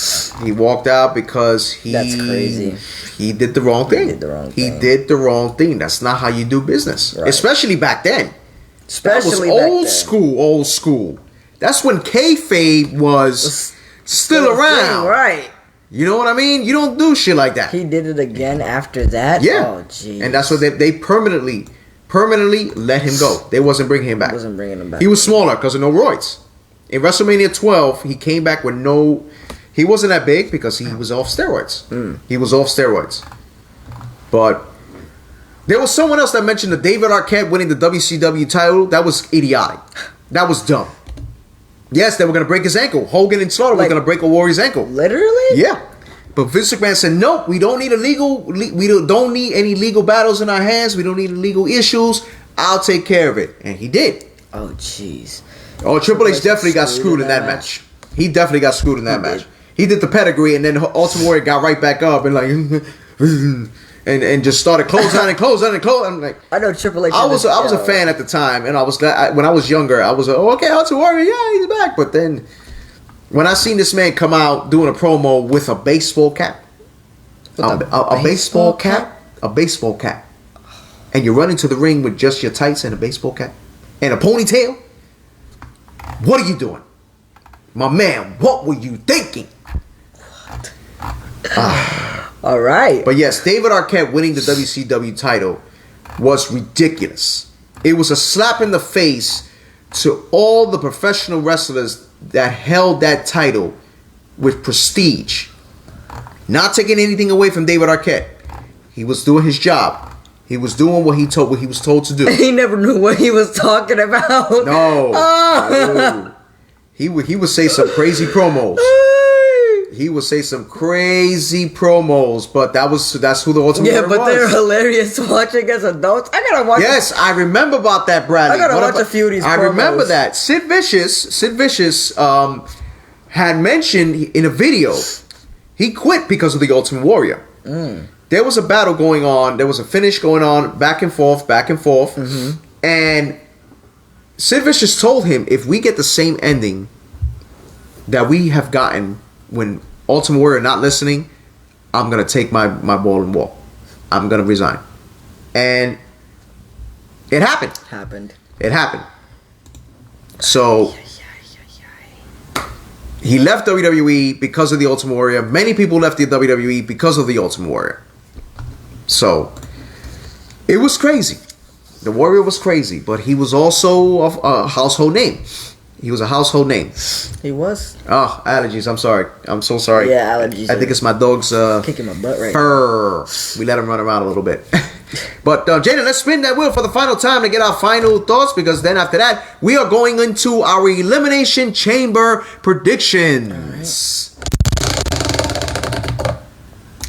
He walked out because That's crazy. He did the wrong thing. He did the wrong thing. That's not how you do business. Right. Especially back then. Especially that was back old then. old school. That's when kayfabe was still around. Right. You know what I mean? You don't do shit like that. He did it again after that? Yeah. Oh, jeez. And that's what they permanently let him go. They wasn't bringing him back. Wasn't bringing him back. He was smaller because of no roids. In WrestleMania 12, he came back with no... He wasn't that big because he was off steroids. He was off steroids. But there was someone else that mentioned that David Arquette winning the WCW title. That was idiotic. That was dumb. Yes, they were going to break his ankle. Hogan and Slaughter were going to break a Warrior's ankle. Literally? Yeah. But Vince McMahon said, "Nope, we don't need don't need any legal battles in our hands. We don't need legal issues. I'll take care of it." And he did. Oh, jeez. Oh, Triple H definitely got screwed in that match. He definitely got screwed in that match. He did the pedigree, and then Ultimate Warrior got right back up and and just started closing on. I'm like, I know Triple H. I was a fan at the time, and I was glad when I was younger. I was like, "Oh, okay, Ultimate Warrior, yeah, he's back." But then when I seen this man come out doing a promo with a baseball cap, a baseball cap, and you're running to the ring with just your tights and a baseball cap and a ponytail. What are you doing? My man, what were you thinking? All right. But yes, David Arquette winning the WCW title was ridiculous. It was a slap in the face to all the professional wrestlers that held that title with prestige. Not taking anything away from David Arquette. He was doing his job. He was doing what he was told to do. He never knew what he was talking about. No. No. He would say some crazy promos. He would say some crazy promos, but that's who the Ultimate Warrior was. Yeah, but they're hilarious watching as adults. I gotta watch. Yes, I remember about that, Bradley. I gotta watch a few of these promos. I remember that. Sid Vicious had mentioned in a video he quit because of the Ultimate Warrior. There was a battle going on. There was a finish going on, back and forth. And Sid Vicious told him, if we get the same ending that we have gotten when Ultimate Warrior not listening, I'm going to take my ball and walk. I'm going to resign. And it happened. It happened. So he left WWE because of the Ultimate Warrior. Many people left the WWE because of the Ultimate Warrior. So it was crazy. The Warrior was crazy, but he was also a household name. He was a household name. He was. Oh, allergies. I'm sorry. I'm so sorry. Yeah, allergies. I think it's my dog's kicking my butt right now. We let him run around a little bit. But Jaden, let's spin that wheel for the final time to get our final thoughts, because then after that we are going into our Elimination Chamber predictions. Right.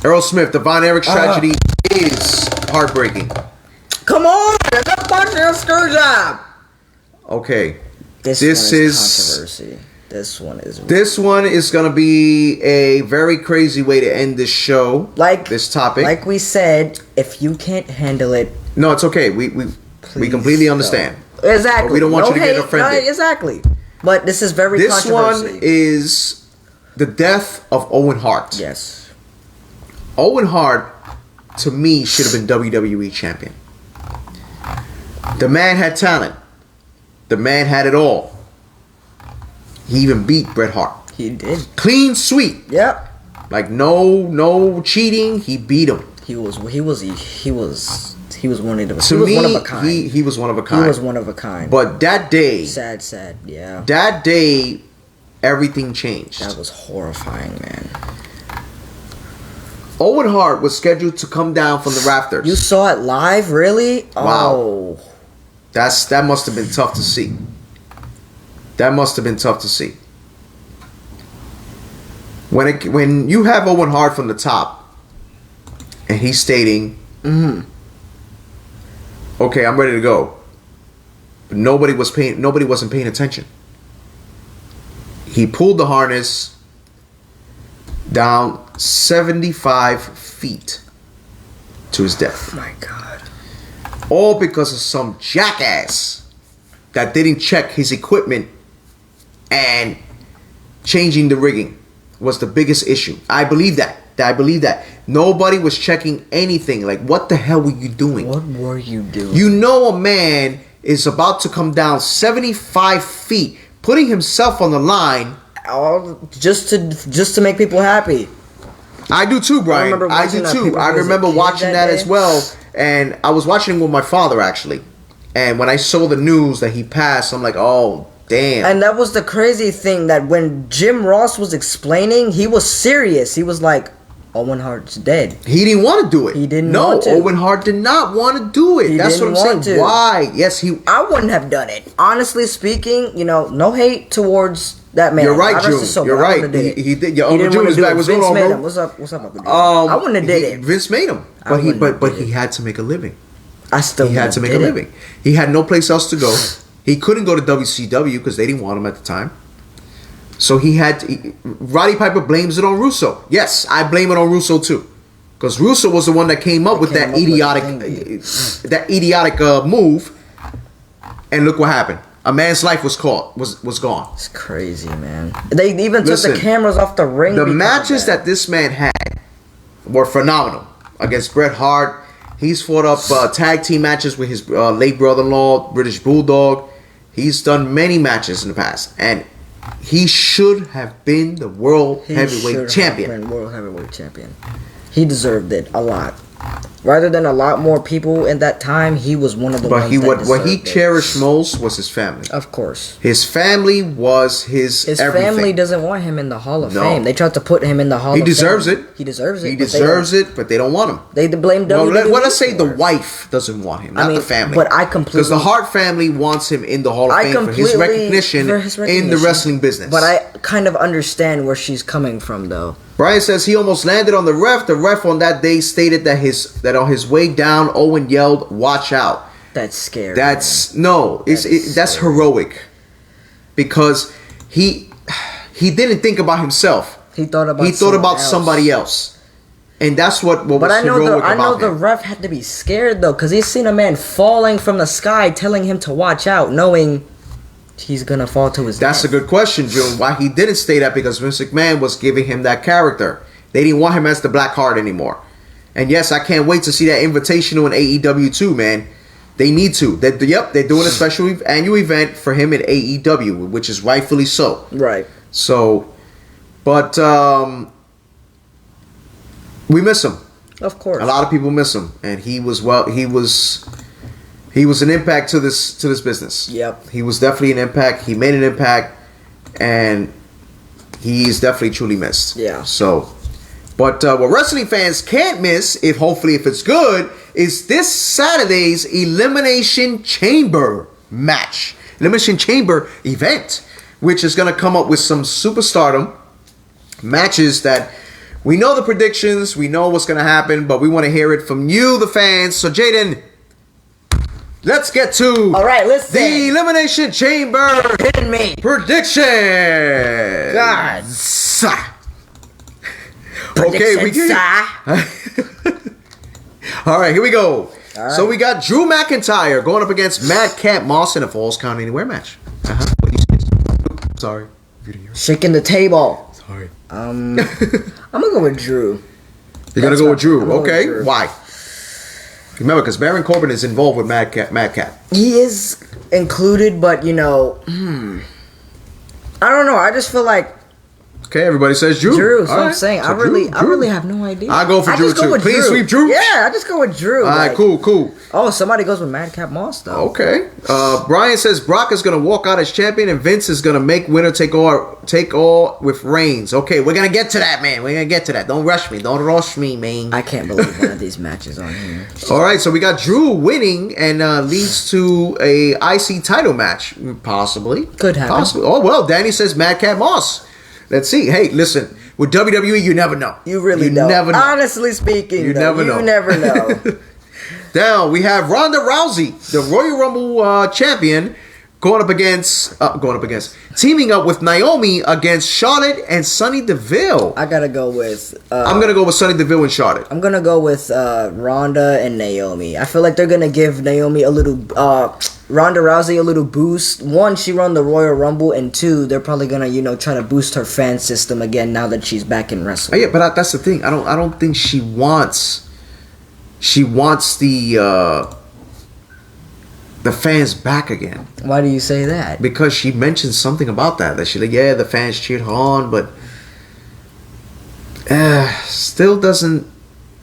Earl Smith, the Von Erich tragedy is heartbreaking. Come on, it's a fucking screw job. Okay. This is controversy. This one is gonna be a very crazy way to end this show. Like this topic. Like we said, if you can't handle it, no, it's okay. We completely understand. Exactly. But we don't want you to get offended. No, exactly. But this is very controversial. This one is the death of Owen Hart. Yes. Owen Hart, to me, should have been WWE champion. The man had talent. The man had it all. He even beat Bret Hart. He did. Clean sweep. Yep. Like no cheating. He beat him. He was one of the. He was one of a kind. He was one of a kind. He was one of a kind. But that day, sad, yeah. That day, everything changed. That was horrifying, man. Owen Hart was scheduled to come down from the rafters. You saw it live, really? Wow. Oh. That must have been tough to see. That must have been tough to see. When you have Owen Hart from the top, and he's stating, "Okay, I'm ready to go," but nobody wasn't paying attention. He pulled the harness down 75 feet to his death. Oh my God. All because of some jackass that didn't check his equipment, and changing the rigging was the biggest issue. I believe that. Nobody was checking anything. Like, what the hell were you doing? What were you doing? You know a man is about to come down 75 feet, putting himself on the line. Just to make people happy. I do too, Brian. I do too. I remember watching that as well. And I was watching with my father, actually. And when I saw the news that he passed, I'm like, oh, damn. And that was the crazy thing, that when Jim Ross was explaining, he was serious. He was like, Owen Hart's dead. He didn't want to do it. He didn't want to. No, Owen Hart did not want to do it. That's what I'm saying. Why? Yes, I wouldn't have done it. Honestly speaking, no hate towards that man. You're right, June. You're right. He did. Your Uncle June is back. What's going on, bro? What's up, Uncle June? I wouldn't have did it. Vince made him. But he had to make a living. He had to make a living. He had no place else to go. He couldn't go to WCW because they didn't want him at the time. So he had to, Roddy Piper blames it on Russo. Yes, I blame it on Russo too, because Russo was the one that came up with that idiotic move, and look what happened. A man's life was gone. It's crazy, man. They even took the cameras off the ring. The matches that this man had were phenomenal. Against Bret Hart, he's fought up tag team matches with his late brother-in-law, British Bulldog. He's done many matches in the past, and he should have been the world heavyweight champion. He deserved it a lot. Rather than a lot more people in that time, he was one of the ones that deserved it. What he cherished most was his family. Of course. His family was his everything. Family doesn't want him in the Hall of Fame. They tried to put him in the Hall of Fame. He deserves it. He deserves it. He deserves it, but they don't want him. They blame WWE. No, let's say the wife doesn't want him, not the family. But I completely... Because the Hart family wants him in the Hall of Fame for his recognition in the wrestling business. But I kind of understand where she's coming from, though. Brian says he almost landed on the ref. The ref on that day stated that on his way down, Owen yelled, "Watch out." That's scary. That's heroic, because he he didn't think about himself. He thought about somebody else. And that's what was heroic about him. I know the ref had to be scared, though, because he's seen a man falling from the sky telling him to watch out, knowing he's going to fall to his death. That's a good question, June. Why he didn't stay that, because Vince McMahon was giving him that character. They didn't want him as the Black Heart anymore. And yes, I can't wait to see that Invitational in AEW too, man. They need to. They're doing a special annual event for him at AEW, which is rightfully so. Right. So, but we miss him. Of course. A lot of people miss him, and he was an impact to this business. Yep. He was definitely an impact. He made an impact, and he's definitely truly missed. Yeah. So, but what wrestling fans can't miss, if it's good, is this Saturday's Elimination Chamber match. Elimination Chamber event, which is going to come up with some superstardom matches that we know the predictions, we know what's going to happen, but we want to hear it from you, the fans. So, Jaden, let's get to the Elimination Chamber Hitting me. predictions. Gods. Okay, we get All right, here we go. All right. So we got Drew McIntyre going up against Madcap Moss in a Falls Count Anywhere match. Sorry. Shaking the table. Sorry. I'm gonna go with Drew. You're gonna go with Drew. Okay. Why? Remember, because Baron Corbin is involved with Madcap. He is included, but I don't know. I just feel like Okay, everybody says Drew. Drew. So I'm saying, so I really have no idea. I go for Drew too. Clean sweep Drew. Yeah, I just go with Drew. All right, cool. Oh, somebody goes with Madcap Moss though. Okay. Brian says Brock is gonna walk out as champion, and Vince is gonna make winner take all with Reigns. Okay, we're gonna get to that, man. We're gonna get to that. Don't rush me, man. I can't believe one of these matches on here. All right, so we got Drew winning and leads to a IC title match, possibly. Could happen. Possibly. Oh well, Danny says Madcap Moss. Let's see. Hey, listen. With WWE, you never know. You really don't. Never know. Honestly speaking, you never know. You never know. Now we have Ronda Rousey, the Royal Rumble champion, teaming up with Naomi against Charlotte and Sonya Deville. I gotta go with. I'm gonna go with Sonya Deville and Charlotte. I'm gonna go with Ronda and Naomi. I feel like they're gonna give Naomi a little. Ronda Rousey a little boost. One, she won the Royal Rumble, and two, they're probably gonna try to boost her fan system again now that she's back in wrestling. Oh, yeah, but that's the thing. I don't think she wants. She wants the fans back again. Why do you say that? Because she mentioned something about that she's like, yeah, the fans cheered her on, but still doesn't.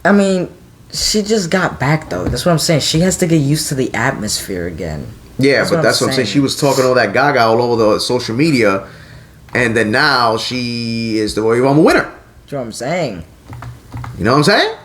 I mean, she just got back though. That's what I'm saying. She has to get used to the atmosphere again. Yeah, but that's what I'm saying. She was talking all that gaga all over the social media, and then now she is the Royal Rumble winner. That's what I'm saying. You know what I'm saying?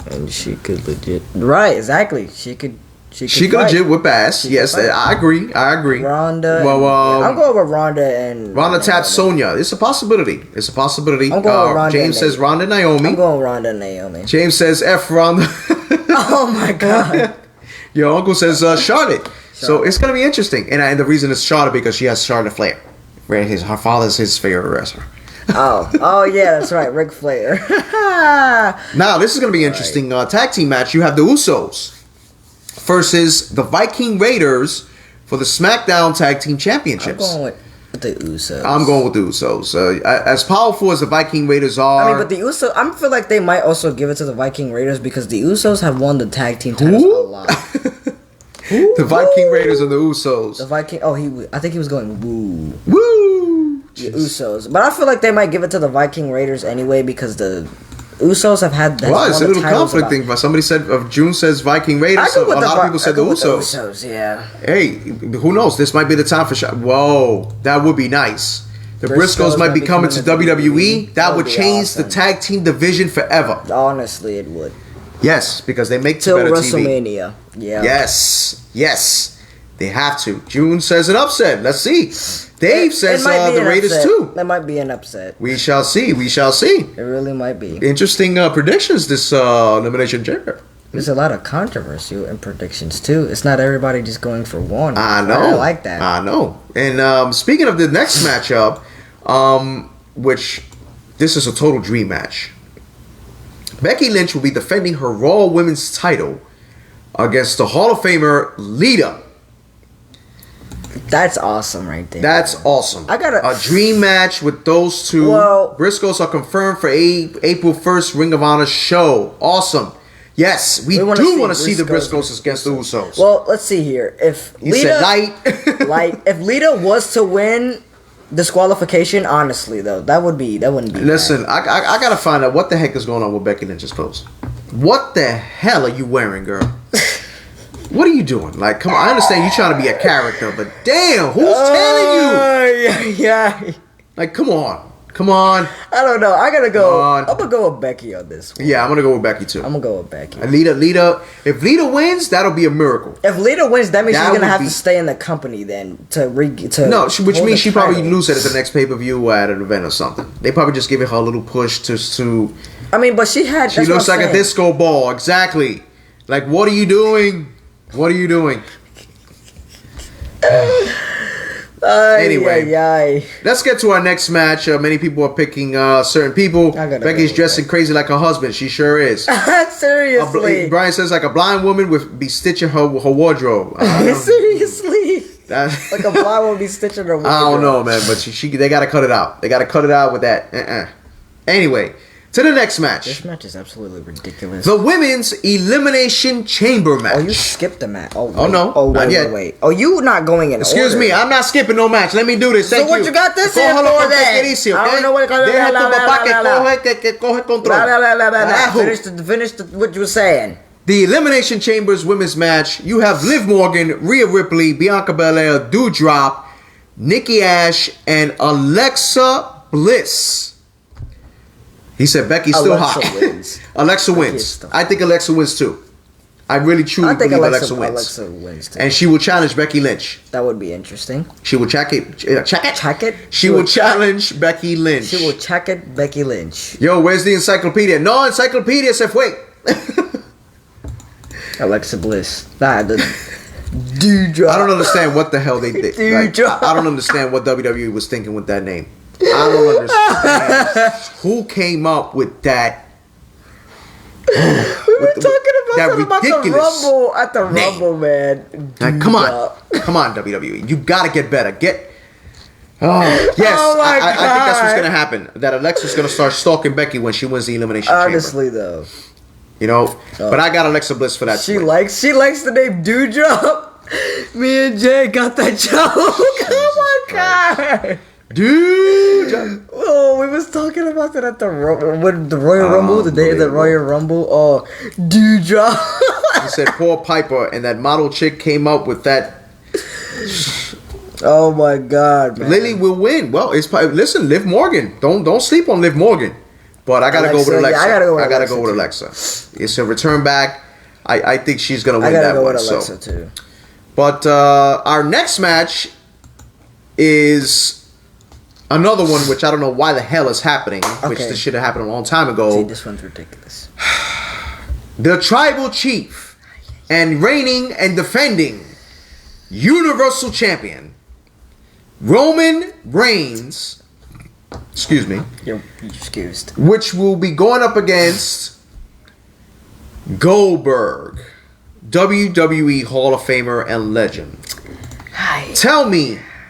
And she could legit. Right, exactly. She could legit whip ass. Yes, I agree. Ronda. Well, I'm going with Ronda and. Ronda taps Sonya. It's a possibility. I'm going with Ronda. James says Ronda and Naomi. I'm going with Ronda and Naomi. James says F Ronda. Oh my god. Your uncle says Charlotte. So it's gonna be interesting, and the reason it's Charlotte because she has Charlotte Flair. Her father's his favorite wrestler. Oh yeah, that's right, Ric Flair. Now this is gonna be interesting. Tag team match. You have the Usos versus the Viking Raiders for the SmackDown Tag Team Championships. I'm going with the Usos. I'm going with the Usos. As powerful as the Viking Raiders are, I mean, but the Usos, I feel like they might also give it to the Viking Raiders because the Usos have won the tag team titles a lot. The Viking Raiders and the Usos. The Viking. I think he was going woo. Woo. The Usos, but I feel like they might give it to the Viking Raiders anyway because the Usos have had. Well, it's a little conflicting. Somebody said, June says Viking Raiders. So a lot of people said the Usos. The Usos, yeah. Hey, who knows? This might be the time for Whoa, that would be nice. The Briscoes might be coming to WWE. That would change the tag team division forever. Honestly, it would. Yes, because they make till better WrestleMania. TV. Yeah. Yes. They have to. June says an upset. Let's see. Dave says the Raiders too. That might be an upset. We shall see. It really might be. Interesting predictions this Elimination Chamber. There's a lot of controversy in predictions too. It's not everybody just going for one. I know. I like that. I know. And speaking of the next matchup, which this is a total dream match. Becky Lynch will be defending her Raw Women's title against the Hall of Famer Lita. That's awesome right there. That's awesome. I got a dream match with those two. Well, Briscoes are confirmed for April 1st Ring of Honor show. Awesome. Yes, we do want to see the Briscoes against the Usos. Well, let's see here. If he Lita, said light. if Lita was to win disqualification, honestly though, that wouldn't be. Listen, bad. I gotta find out what the heck is going on with Becky Lynch's clothes. What the hell are you wearing, girl? What are you doing? Like, come on, I understand you trying to be a character, but damn, who's telling you? Yeah. Like, come on. I don't know. I gotta go. I'm gonna go with Becky on this one. Yeah, I'm gonna go with Becky too. I'm gonna go with Becky. Lita. If Lita wins, that'll be a miracle. If Lita wins, that means she's gonna have to stay in the company then which means she probably lose it at the next pay per view at an event or something. They probably just give her a little push to. I mean, but she looks like a disco ball. Exactly. Like, what are you doing? Anyway, let's get to our next match. Many people are picking certain people. Becky's dressing crazy like her husband. She sure is. Seriously. Brian says like a blind woman be stitching her wardrobe. Seriously. Like a blind woman be stitching her wardrobe. I don't know, man, but they gotta cut it out. They gotta cut it out with that. Anyway, to the next match. This match is absolutely ridiculous. The Women's Elimination Chamber match. Oh, you skipped the match. Oh no. Oh, wait. Oh, you not going in Excuse order. me, I'm not skipping no match. Let me do this. Thank so what you got this in for then? I don't know what Deja tu papá que coge control. Finish what you were saying. The Elimination Chambers Women's match. You have Liv Morgan, Rhea Ripley, Bianca Belair, Doudrop, Nikki Ash, and Alexa Bliss. He said Becky's still hot. Alexa wins. I think Alexa wins too. I really truly believe Alexa wins. Alexa wins too. And she will challenge Becky Lynch. That would be interesting. She will check it. She will challenge Becky Lynch. She will check it, Becky Lynch. Yo, where's the encyclopedia? No encyclopedia se fue. Alexa Bliss. Dude, I don't understand what the hell they did. Like, I don't understand what WWE was thinking with that name. I don't understand who came up with that. We were talking about the Rumble at the Rumble, man. Like, come on, WWE, you gotta get better. Yes, I think that's what's gonna happen. That Alexa's gonna start stalking Becky when she wins the Elimination Chamber. Honestly, though, but I got Alexa Bliss for that. She likes the name Doudrop. Me and Jay got that joke. Oh my god. Dude, we was talking about that at the Royal Rumble, the day of the Royal Rumble. Oh, Doudrop. He said poor Piper, and that model chick came up with that. Oh my god, man. Lily will win. Well, listen, Liv Morgan. Don't sleep on Liv Morgan. But I gotta go with Alexa. Yeah, I gotta go with Alexa. It's a return back. I think she's gonna win that one. I gotta go with Alexa too. But our next match is another one, which I don't know why the hell is happening. Which this should have happened a long time ago. See, this one's ridiculous. The Tribal Chief and reigning and defending Universal Champion Roman Reigns. Excuse me. You're excused. Which will be going up against Goldberg, WWE Hall of Famer and legend. Hi.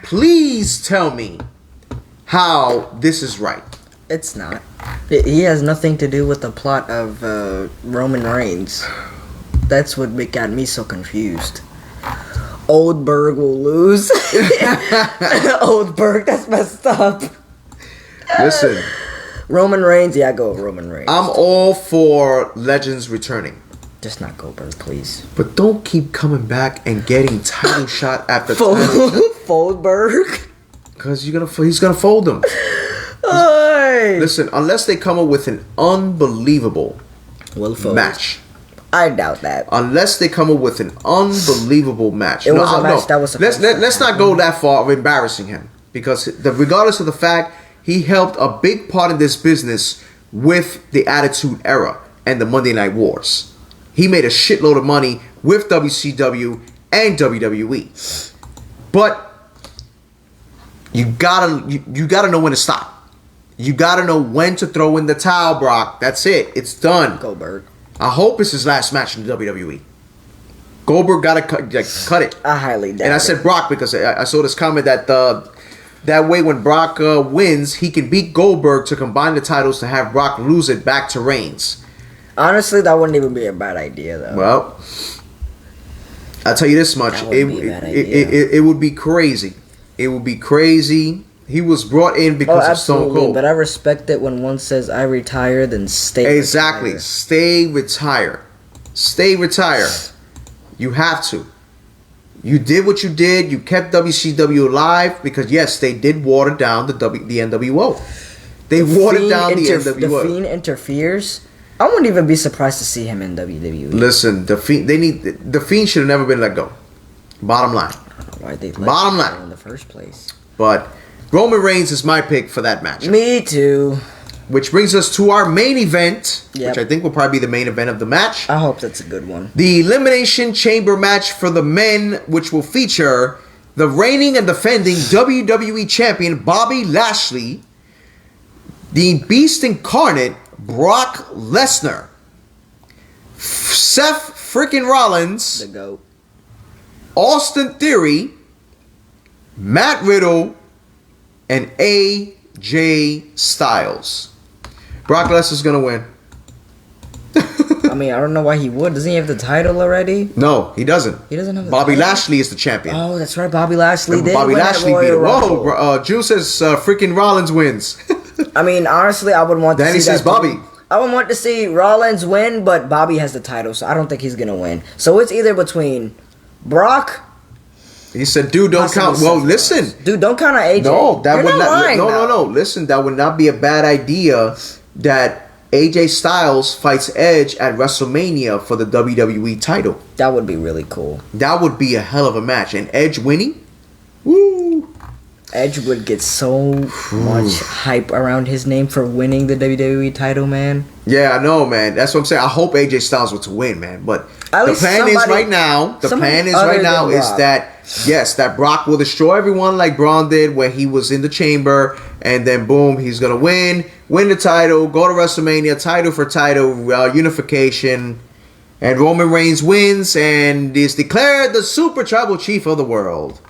Please tell me how this is right. It's not. He has nothing to do with the plot of Roman Reigns. That's what got me so confused. Oldberg will lose. Oldberg, that's messed up. Listen. Roman Reigns, I go with Roman Reigns. I'm all for legends returning. Just not Goldberg, please. But don't keep coming back and getting title shot after title. Foldberg? Because he's gonna fold them. Listen, unless they come up with an unbelievable match. I doubt that. Unless they come up with an unbelievable match. It was a match that was supposed let's not go that far of embarrassing him. Because regardless of the fact, he helped a big part of this business with the Attitude Era and the Monday Night Wars. He made a shitload of money with WCW and WWE. But You gotta know when to stop. You gotta know when to throw in the towel, Brock. That's it. It's done. Goldberg. I hope it's his last match in the WWE. Goldberg gotta cut it. I highly doubt it. And I said Brock because I saw this comment that that way when Brock wins, he can beat Goldberg to combine the titles to have Brock lose it back to Reigns. Honestly, that wouldn't even be a bad idea, though. Well, I'll tell you this much. It would be crazy. It would be crazy. He was brought in because of Stone Cold. But I respect it when one says, I retire, then stay Exactly. retire. Stay retire. Stay retire. You have to. You did what you did. You kept WCW alive because, yes, they did water down the NWO. They watered down the NWO. The Fiend interferes. I wouldn't even be surprised to see him in WWE. Listen, the Fiend should have never been let go. Bottom line. I don't know why they let him go in the first place. But Roman Reigns is my pick for that match. Me too. Which brings us to our main event, Yep. which I think will probably be the main event of the match. I hope that's a good one. The Elimination Chamber match for the men, which will feature the reigning and defending WWE Champion Bobby Lashley, the Beast Incarnate Brock Lesnar, Seth freaking Rollins, The GOAT. Austin Theory, Matt Riddle, and AJ Styles. Brock Lesnar's gonna win. I mean, I don't know why he would. Doesn't he have the title already? No, he doesn't. He doesn't have the Bobby title? Lashley is the champion. Oh, that's right. Bobby Lashley did Bobby win at Lashley beat Royal him. Rumble. Whoa, Drew says freaking Rollins wins. I mean, honestly, I would want to Danny see says that Bobby. I would want to see Rollins win, but Bobby has the title, so I don't think he's going to win. So it's either between Brock... He said, dude, don't count. Well, listen. Dude, don't count on AJ. No, that You're would not. lying, though. No. Listen, that would not be a bad idea. That AJ Styles fights Edge at WrestleMania for the WWE title. That would be really cool. That would be a hell of a match, and Edge winning. Woo! Edge would get so much hype around his name for winning the WWE title, man. Yeah, I know, man. That's what I'm saying. I hope AJ Styles were to win, man. But At the least plan is somebody- right now. The somebody plan is other right now than is Brock. that Brock will destroy everyone like Braun did, where he was in the chamber, and then boom, he's gonna win the title, go to WrestleMania, title for title, unification, and Roman Reigns wins and is declared the Super Tribal Chief of the world.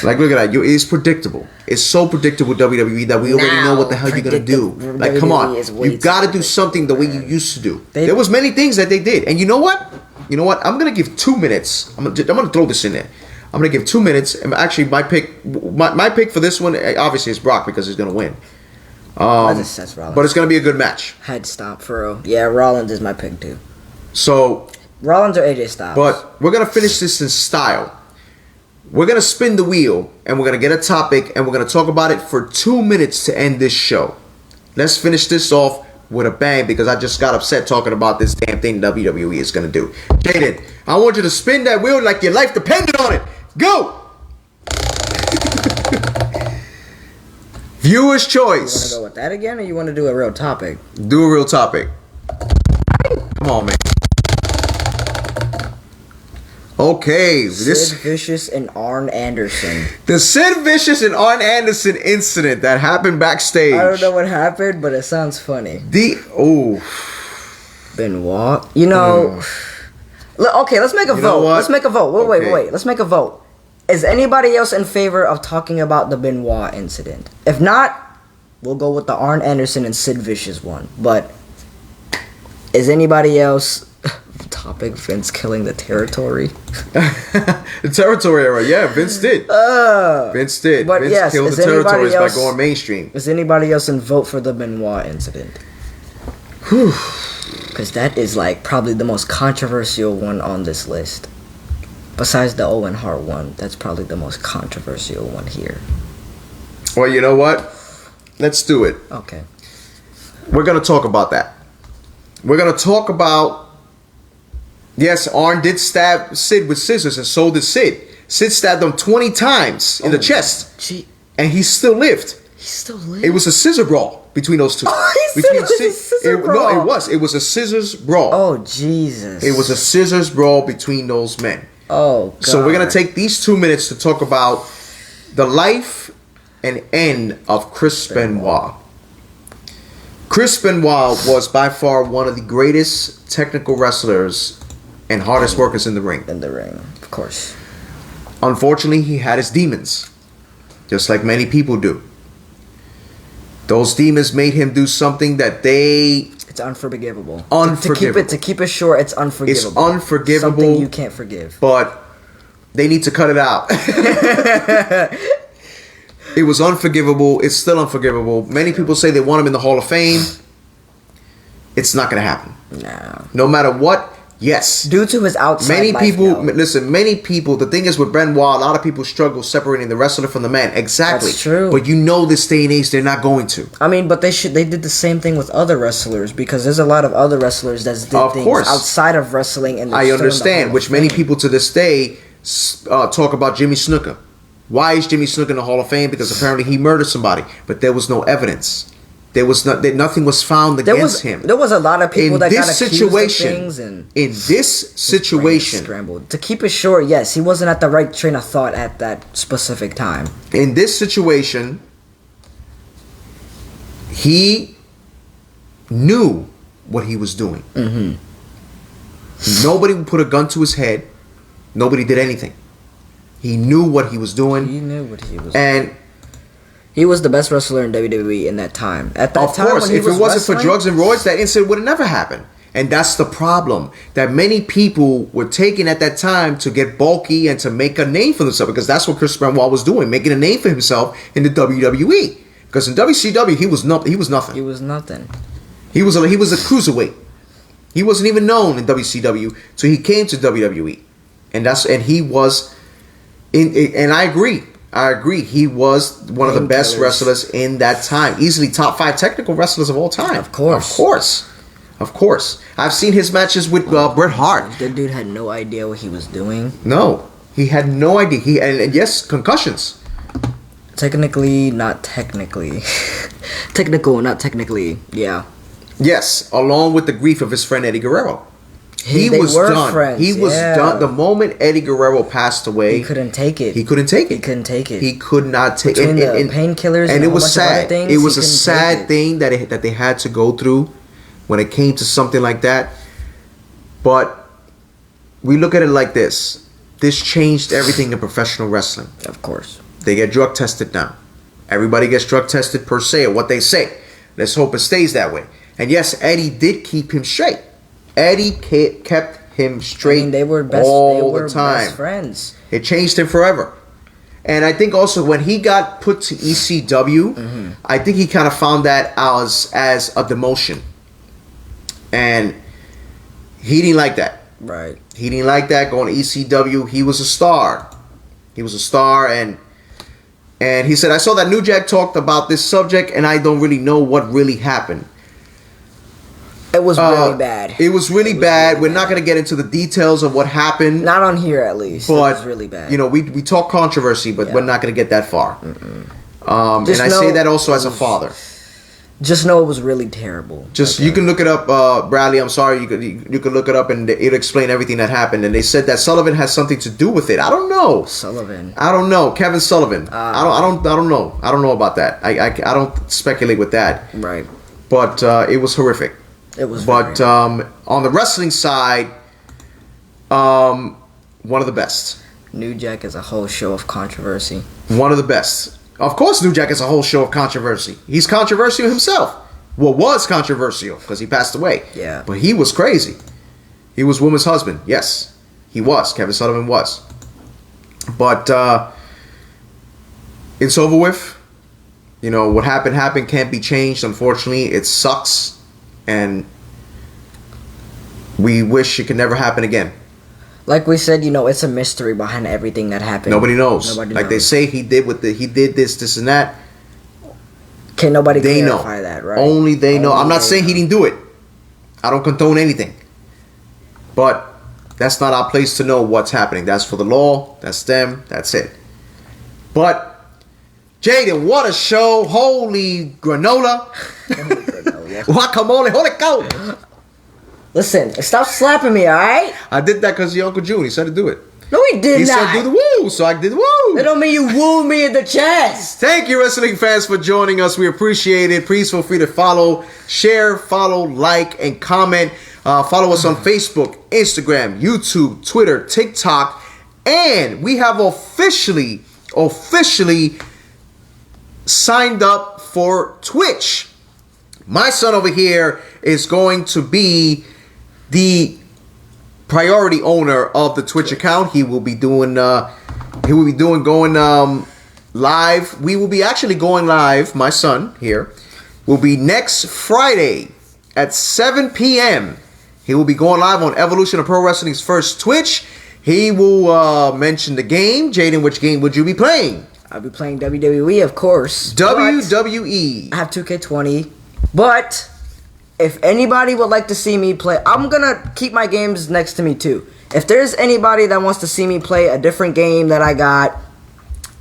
Like, look at that. It's predictable. It's so predictable, WWE, that we already know what the hell you're going to do. Like, come on. WWE is way You got to too do something the way you predictable, used to do. They- There was many things that they did. And you know what? I'm going to give 2 minutes. I'm going to throw this in there. I'm going to give 2 minutes. And actually, my pick for this one, obviously, is Brock because he's going to win. That's Rollins. But it's going to be a good match. Head stomp for real. Yeah, Rollins is my pick, too. So, Rollins or AJ Styles? but we're going to finish this in style. We're going to spin the wheel, and we're going to get a topic, and we're going to talk about it for 2 minutes to end this show. Let's finish this off with a bang, because I just got upset talking about this damn thing WWE is going to do. Jaden, I want you to spin that wheel like your life depended on it. Go! Viewer's You want to choice. go with that again, or you want to do a real topic? Do a real topic. Come on, man. Okay, Sid Vicious and Arn Anderson. the Sid Vicious and Arn Anderson incident that happened backstage. I don't know what happened, but it sounds funny. Benoit. You know... Okay, let's make a You know vote. what? Let's make a vote. Okay. Wait. Let's make a vote. Is anybody else in favor of talking about the Benoit incident? If not, we'll go with the Arn Anderson and Sid Vicious one. But is anybody else... Topic, Vince killing the territory. The territory era, yeah, Vince did. Vince did. But Vince yes, killed is the territories anybody else- by going mainstream. Is anybody else in vote for the Benoit incident? Because that is like probably the most controversial one on this list. Besides the Owen Hart one, that's probably the most controversial one here. Well, you know what? Let's do it. Okay. We're going to talk about that. We're going to talk about... Yes, Arn did stab Sid with scissors, and so did Sid. Sid stabbed him 20 times in the chest, Gee, and he still lived. he still lives. It was a scissor brawl between those two. He said it was a scissor brawl. No, it was. It was a scissors brawl. Oh, Jesus. It was a scissors brawl between those men. Oh, God. So we're going to take these 2 minutes to talk about the life and end of Chris Benoit. Chris Benoit was by far one of the greatest technical wrestlers and hardest workers in the ring. In the ring, of course. Unfortunately, he had his demons, just like many people do. Those demons made him do something that it's unforgivable. Unforgivable. To keep it short, it's unforgivable. It's unforgivable. Something you can't forgive. But they need to cut it out. It was unforgivable. It's still unforgivable. Many people say they want him in the Hall of Fame. It's not going to happen. No. No matter what, yes. Due to his outside Many life, people, no. listen, many people, the thing is with Benoit, a lot of people struggle separating the wrestler from the man. Exactly. That's true. But you know this day and age, they're not going to. I mean, but they did the same thing with other wrestlers, because there's a lot of other wrestlers that did things outside of wrestling. And I understand, which many people to this day talk about Jimmy Snuka. Why is Jimmy Snook in the Hall of Fame? Because apparently he murdered somebody, but there was no evidence. Nothing was found against him. There was a lot of people that got accused of things. In this situation, scrambled. To keep it short, yes, he wasn't at the right train of thought at that specific time. In this situation, he knew what he was doing. Mm-hmm. Nobody put a gun to his head. Nobody did anything. He knew what he was doing. And he was the best wrestler in WWE in that time. At that time, of course, if it wasn't for drugs and roids, that incident would have never happened. And that's the problem. That many people were taking at that time to get bulky and to make a name for themselves. Because that's what Chris Benoit was doing, making a name for himself in the WWE. Because in WCW, he was nothing. He was nothing. He was a cruiserweight. He wasn't even known in WCW, so he came to WWE. And he was... And I agree. He was one of the best wrestlers in that time. Easily top 5 technical wrestlers of all time. Of course. I've seen his matches with Bret Hart. The dude had no idea what he was doing. No, he had no idea. And yes, concussions. Technically, not technically. Technical, not technically. Yeah. Yes, along with the grief of his friend Eddie Guerrero. He was done. Friends, he was done. The moment Eddie Guerrero passed away, he couldn't take it. He could not take it. He could not take it. Between the painkillers and it was sad. It was a sad thing that they had to go through when it came to something like that. But we look at it like this. This changed everything in professional wrestling. Of course. They get drug tested now. Everybody gets drug tested per se, or what they say. Let's hope it stays that way. And yes, Eddie did keep him straight. Eddie kept him straight they were best, all the time. Best friends. It changed him forever. And I think also when he got put to ECW, I think he kind of found that as a demotion. And he didn't like that. Right. He didn't like that going to ECW. He was a star. And he said, I saw that New Jack talked about this subject and I don't really know what really happened. It was really bad. It was really bad. We're not going to get into the details of what happened. Not on here, at least. But, it was really bad. You know, we talk controversy, but we're not going to get that far. And I say that also as a father. Just know it was really terrible. You can look it up, Bradley. I'm sorry. You could look it up and it'll explain everything that happened. And they said that Sullivan has something to do with it. I don't know. I don't know. Kevin Sullivan. I don't know. I don't know about that. I don't speculate with that. Right. But it was horrific. It was. But on the wrestling side, one of the best. New Jack is a whole show of controversy. One of the best. Of course, New Jack is a whole show of controversy. He's controversial himself. Well, was controversial because he passed away. Yeah. But he was crazy. He was woman's husband. Yes, he was. Kevin Sullivan was. But it's over with. You know, what happened can't be changed. Unfortunately, it sucks. And we wish it could never happen again. Like we said, you know, it's a mystery behind everything that happened. Nobody knows. They say he did this, and that. Can nobody clarify that, right? Only they know. I'm not saying he didn't do it. I don't condone anything. But that's not our place to know what's happening. That's for the law. That's them. That's it. But Jaden, what a show. Holy granola. Guacamole. Holy cow. Listen, stop slapping me, alright? I did that because your Uncle June. He said to do it. No, he did not. He said do the woo. So I did the woo. Woo! That don't mean you wooed me in the chest. Thank you, wrestling fans, for joining us. We appreciate it. Please feel free to follow, share, like, and comment. Follow us on Facebook, Instagram, YouTube, Twitter, TikTok, and we have officially signed up for Twitch. My son over here is going to be the priority owner of the Twitch account. He will be doing going live. We will be actually going live. My son here will be next Friday at 7 p.m. He will be going live on Evolution of Pro Wrestling's first Twitch. He will mention the game. Jaden, which game would you be playing? I'll be playing WWE, of course. WWE. I have 2K20. But if anybody would like to see me play, I'm going to keep my games next to me too. If there's anybody that wants to see me play a different game that I got,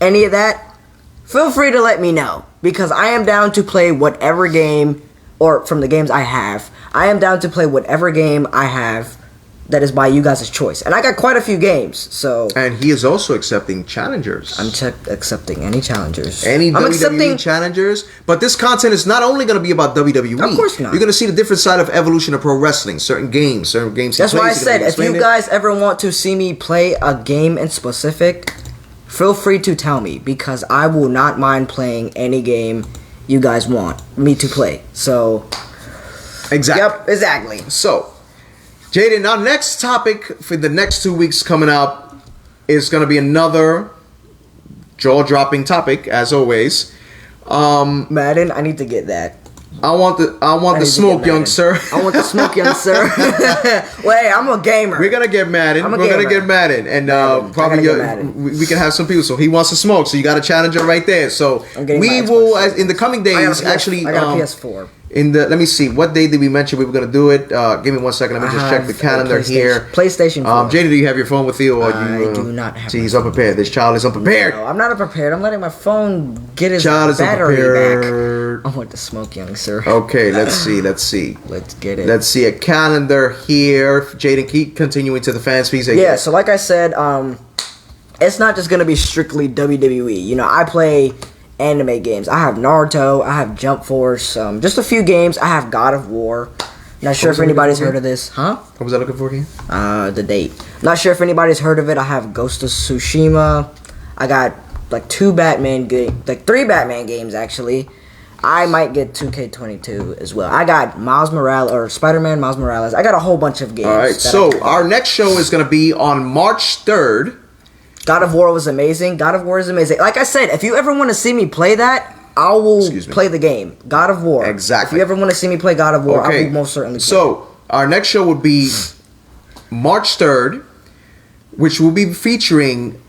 any of that, feel free to let me know. Because I am down to play whatever game, or from the games I have, I am down to play whatever game I have that is by you guys' choice. And I got quite a few games, so... And he is also accepting challengers. I'm accepting any challengers. Any WWE challengers. But this content is not only going to be about WWE. Of course not. You're going to see the different side of Evolution of Pro Wrestling. Certain games. That's why I said, if you guys ever want to see me play a game in specific, feel free to tell me. Because I will not mind playing any game you guys want me to play. So... Exactly. Yep, exactly. So... Jaden, our next topic for the next 2 weeks coming up is going to be another jaw-dropping topic, as always. Madden, I need to get that. I want the smoke, young sir. I want the smoke, young sir. Wait, I'm a gamer. We're gonna get Madden. We're gonna get Madden, and probably we can have some people. So he wants to smoke, so you got a challenger right there. So we will, in the coming days, I got a PS4. Let me see, what day did we mention we were gonna do it? Give me 1 second. Let me just check the calendar here. PlayStation 4. Jaden, do you have your phone with you? Or I do not have. See, he's unprepared. This child is unprepared. No, I'm not unprepared. I'm letting my phone get his battery back. I want to smoke, young sir. Okay, let's see. Let's get it. Let's see a calendar here. Jaden, keep continuing to the fans piece. Yeah, so like I said, it's not just gonna be strictly WWE. You know, I play anime games. I have Naruto, I have Jump Force, just a few games. I have God of War. Not sure if anybody's heard of this. Huh? What was I looking for again? The date. Not sure if anybody's heard of it. I have Ghost of Tsushima. I got like 3 Batman games actually. I might get 2K22 as well. I got Spider-Man Miles Morales. I got a whole bunch of games. Alright, so our next show is going to be on March 3rd. God of War was amazing. God of War is amazing. Like I said, if you ever want to see me play that, I will play the game. God of War. Exactly. If you ever want to see me play God of War, I will most certainly play. So, our next show would be March 3rd, which will be featuring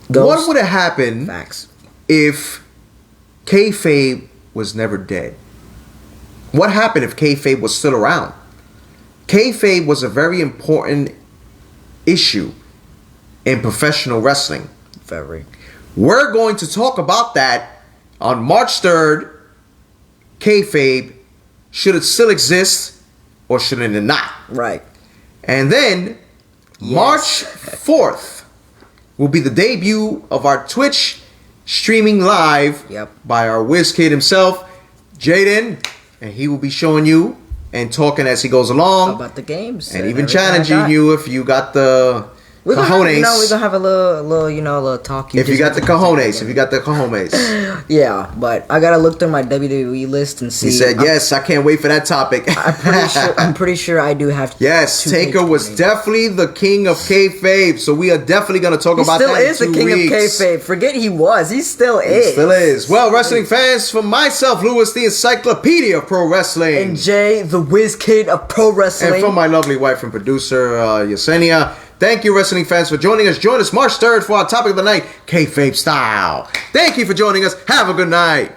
what would have happened if kayfabe was never dead. What happened if kayfabe was still around? Kayfabe was a very important issue in professional wrestling. We're going to talk about that on March 3rd. Kayfabe, should it still exist or should it not? Right. And then March 4th will be the debut of our Twitch streaming live by our whiz kid himself, Jaden, and he will be showing you and talking as he goes along about the games and even challenging you if you got the We're gonna have a little talk. If you got the cojones. Yeah, but I gotta look through my WWE list and see. He said, yes, I can't wait for that topic. I'm pretty sure I do have to. Yes, Taker was definitely the king of kayfabe, so we are definitely going to talk about that in 2 weeks. He still is the king of kayfabe. Forget he was. He still is. He still is. Well, wrestling fans, for myself, Lewis, the encyclopedia of pro wrestling. And Jay, the whiz kid of pro wrestling. And from my lovely wife and producer, Yesenia. Thank you, wrestling fans, for joining us. Join us March 3rd for our topic of the night, kayfabe style. Thank you for joining us. Have a good night.